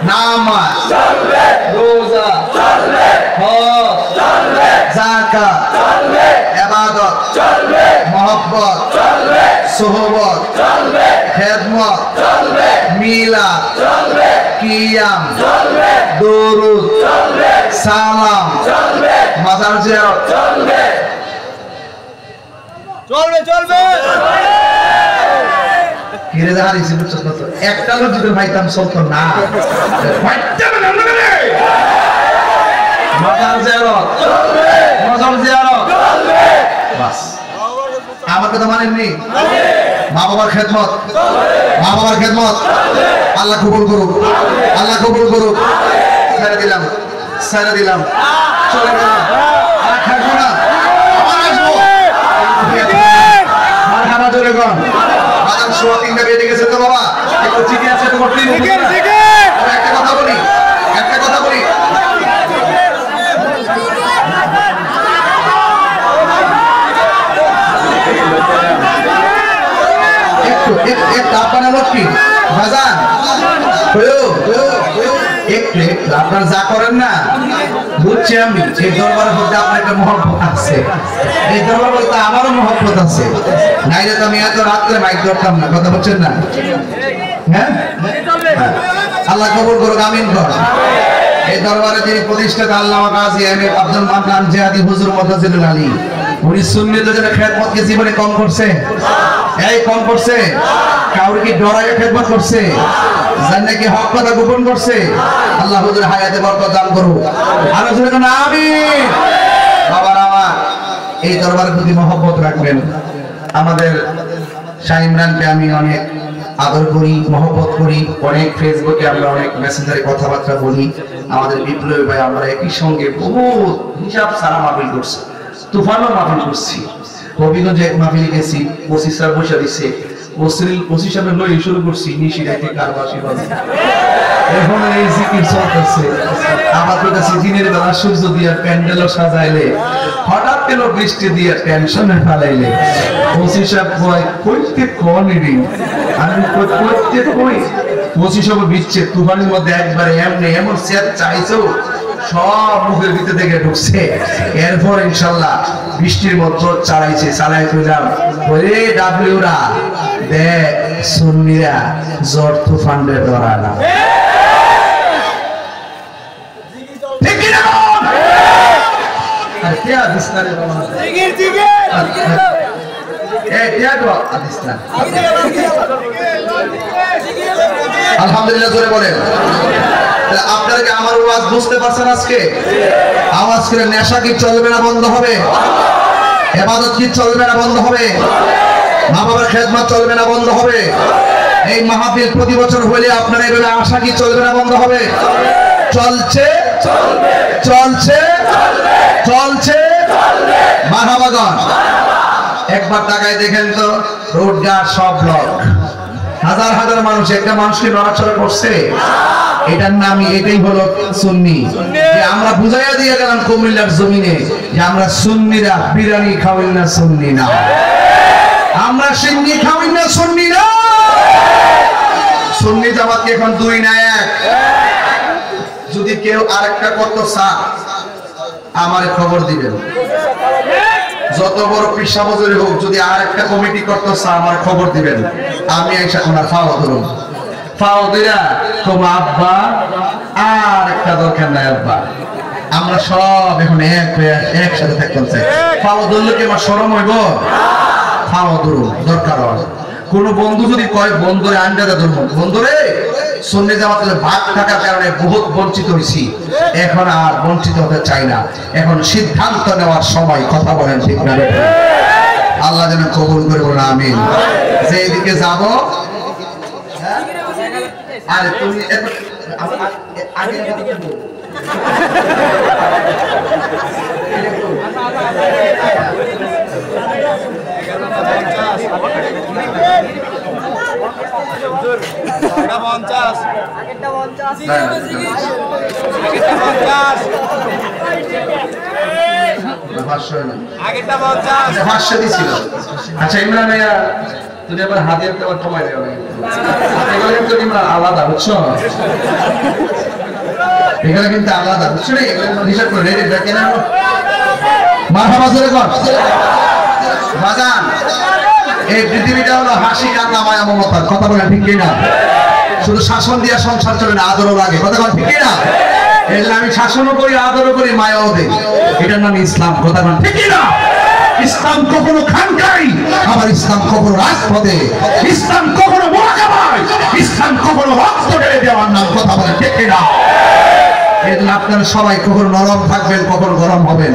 নামাজ চলবে রোজা চলবে হজ চলবে যাকাত চলবে ইবাদত চলবে মহব্বত চলবে সুহবত চলবে খিদমত চলবে মিলাদ চলবে কিয়াম চলবে দুরুদ চলবে সালাম চলবে মাজার জিয়ারত চলবে চলবে চলবে কিরে জাহারি সিবুত তো একটা লোক যদি ভাইতাম চলতো না ভাইতাম না রে মাজার জিয়ারত চলবে মাজার জিয়ারত চলবে বাস আমার কথা মানেননি মা বাবার খেদমত আল্লাহ কবুল করুক ছেড়ে দিলাম চলে গেলাম আর থাকবো না আবার আসবো মারহাবা জোরে কোন বাজার সোয়া 3টা বেজে গেছে তো বাবা একটু চিঠি আছে তোমার প্লিজ একটা কথা বলি আপনার লোক কি বাজান আপনার যা করেন না বুঝছি আমি এই দরবারের মধ্যে আপনার একটা মহব্বত আছে এই দরবার বলতে আমারও মহব্বত আছে নাইলে তো আমি এত রাত্রে মাইক ধরতাম না কথা বলছেন না হ্যাঁ আল্লাহ কবুল করুক আমিন কর এই দরবারে যিনি প্রতিষ্ঠাতা আল্লামা কাজী আমির আব্দুল মান্নান জিয়াদি হুজুর মুতাজিদুল আলী উনি সুন্নিদের জন্য খেদমতকে জীবনে কম করছে কম করছে কাউরে কি ডরাইয়ে খেদমত করছে জানে কি হক কথা গোপন করছে আল্লাহ হুজুর হায়াতে বরকত দান করুক আর জোরে কোন আমিন বাবার আমার এই দরবারের প্রতি মহব্বত রাখবেন আমাদের শাহ ইমরানকে আমি অনেক আদর করি, মহব্বত করি, অনেক ফেসবুকে আমরা অনেক মেসেঞ্জারে কথাবার্তা বলি। আমাদের বিপ্লবী ভাই আমরা একই সঙ্গে বহুত হিসাব সারা মাহফিল করছি, তুফানও মাহফিল করছি। হবিগঞ্জে এক মাহফিলে গেছি, ওসি স্যার বসে দিচ্ছে, ওসি সাহেব লই শুরু করছি নিশি রাইতে কারবাসী বাজে। এখন এই জিকির চলতেছে, আমাদের কাছে দিনের বেলা সূর্য দিয়া প্যান্ডেলও সাজাইলে, হঠাৎ কেন বৃষ্টি দিয়া টেনশনে ফেলাইলে, ওসি সাহেব কয় কইতে কোনইরি আমি কইতে কই। ওসি সাহেব বিচ্ছে তুফানের মধ্যে একবারে এমনি এমন সেট চাইছো সব মুখের ভিতর থেকে ঢুকছে। এরপর ইনশাআল্লাহ বৃষ্টির মধ্যে চালাইছে, চালাই কইলাম ওরে ডাব্লিউরা দেখ সুন্নিরা জোর তুফানের ধরা না। ঠিক কি না? আর কে আদিস না রে বাবা? জিকির জিকির। এই কে তো আদিস না? আলহামদুলিল্লাহ জোরে বলেন। আপনারা কি আমার ওয়াজ বুঝতে পারছেন? আজকে আওয়াজ করে নেশা কি চলবে না বন্ধ হবে? ইবাদত কি চলবে না বন্ধ হবে? মা বাবার খেদমত চলবে না বন্ধ হবে? এই মাহফিল প্রতি বছর হলে আপনারা এভাবে আশা কি চলবে না বন্ধ হবে? চলছে চলবে, চলছে চলছে চলবে। মারহাবাগন একবার তাকায় দেখেন তো, রোডঘাট সব ব্লক, হাজার হাজার মানুষ, একটা মানুষকে নড়াচড়া করছে। এটার নামই এটাই হলো সুন্নি। যে আমরা বুঝাইয়া দিয়ে গেলাম কুমিল্লার জমিনে যে আমরা সুন্নিরা বিরিয়ানি খাওয়াই না, সুন্নি না, আমরা সিন্নি খাওয়াই না, সুন্নি না। সুন্নি জামাত কি এখন দুই না এক? যদি কেউ আরেকটা করতে চান আমারে খবর দিবেন, যত বড় পেশাবজরি হোক, যদি আরেকটা কমিটি করতে চান আমার খবর দিবেন, আমি এসে ওনার ফাওয়া ধরুন, ফাও দিয়া তোমার আব্বা আর একটা দরকার নাই আব্বা, আমরা সব এখন একসাথে থাকতে চাই। ফাও ধরলে কি আমার শরম হইব? ফাও ধরুন দরকার হয়। কোন বন্ধু যদি কয় বন্ধুরে আন্ডারে ধরবো, বন্ধুরে সুন্নি জামাতের ভাগ থাকার কারণে বহুত বঞ্চিত হয়েছি, এখন আর বঞ্চিত হতে চাই না, এখন সিদ্ধান্ত নেওয়ার সময়। কথা বলেন ঠিক না? আল্লাহ যেন কবুল করে বলেন আমিন। যে এদিকে যাব, আরে তুমি আগে আচ্ছা ইমরান ভাইয়া তুমি আবার হাতের তোমার কমাই দেওয়া এগুলো কিন্তু আলাদা, বুঝছো? এগুলো কিন্তু আলাদা, বুঝছো? না এগুলো হিসাব করে রেডি দেখেন। মারহাবা জোরে কর বাজান। এই পৃথিবীটা হলো হাসি কান্না মায়া মমতার। কথা বলে ঠিক কিনা? শুধু শাসন দিয়া সংসার চলে না, আদরও লাগে। কথা বলে ঠিক কিনা? এই জন্য আমি শাসনও করি, আদরও করি, মায়াও দেই। এটার নাম ইসলাম। কথা বলে ঠিক কিনা? ইসলাম কখনো খানকাই, আবার ইসলাম কখনো রাজপথে, ইসলাম কখনো মোরাকাবায়, ইসলাম কখনো রক্ত ঢেলে দেওয়ার নাম। কথা বলে ঠিক কিনা? এজন্য আপনারা সবাই কখনো নরম থাকবেন, কখনো গরম হবেন,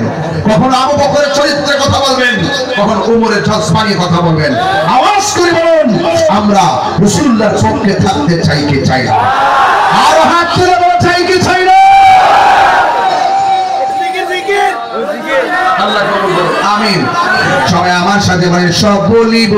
কখনো আবু বকরের চরিত্রে কথা বলবেন, কখনো উমরের জজবানি কথা বলবেন। আওয়াজ করে বলুন আমরা রাসূলুল্লাহর পক্ষে থাকতে চাই কি চাই না? আর হাত তুলে বলা চাই কি চাই না? জিকির জিকির আল্লাহ কবুল করুন আমিন। সবাই আমার সাথে মানে সব বলিব।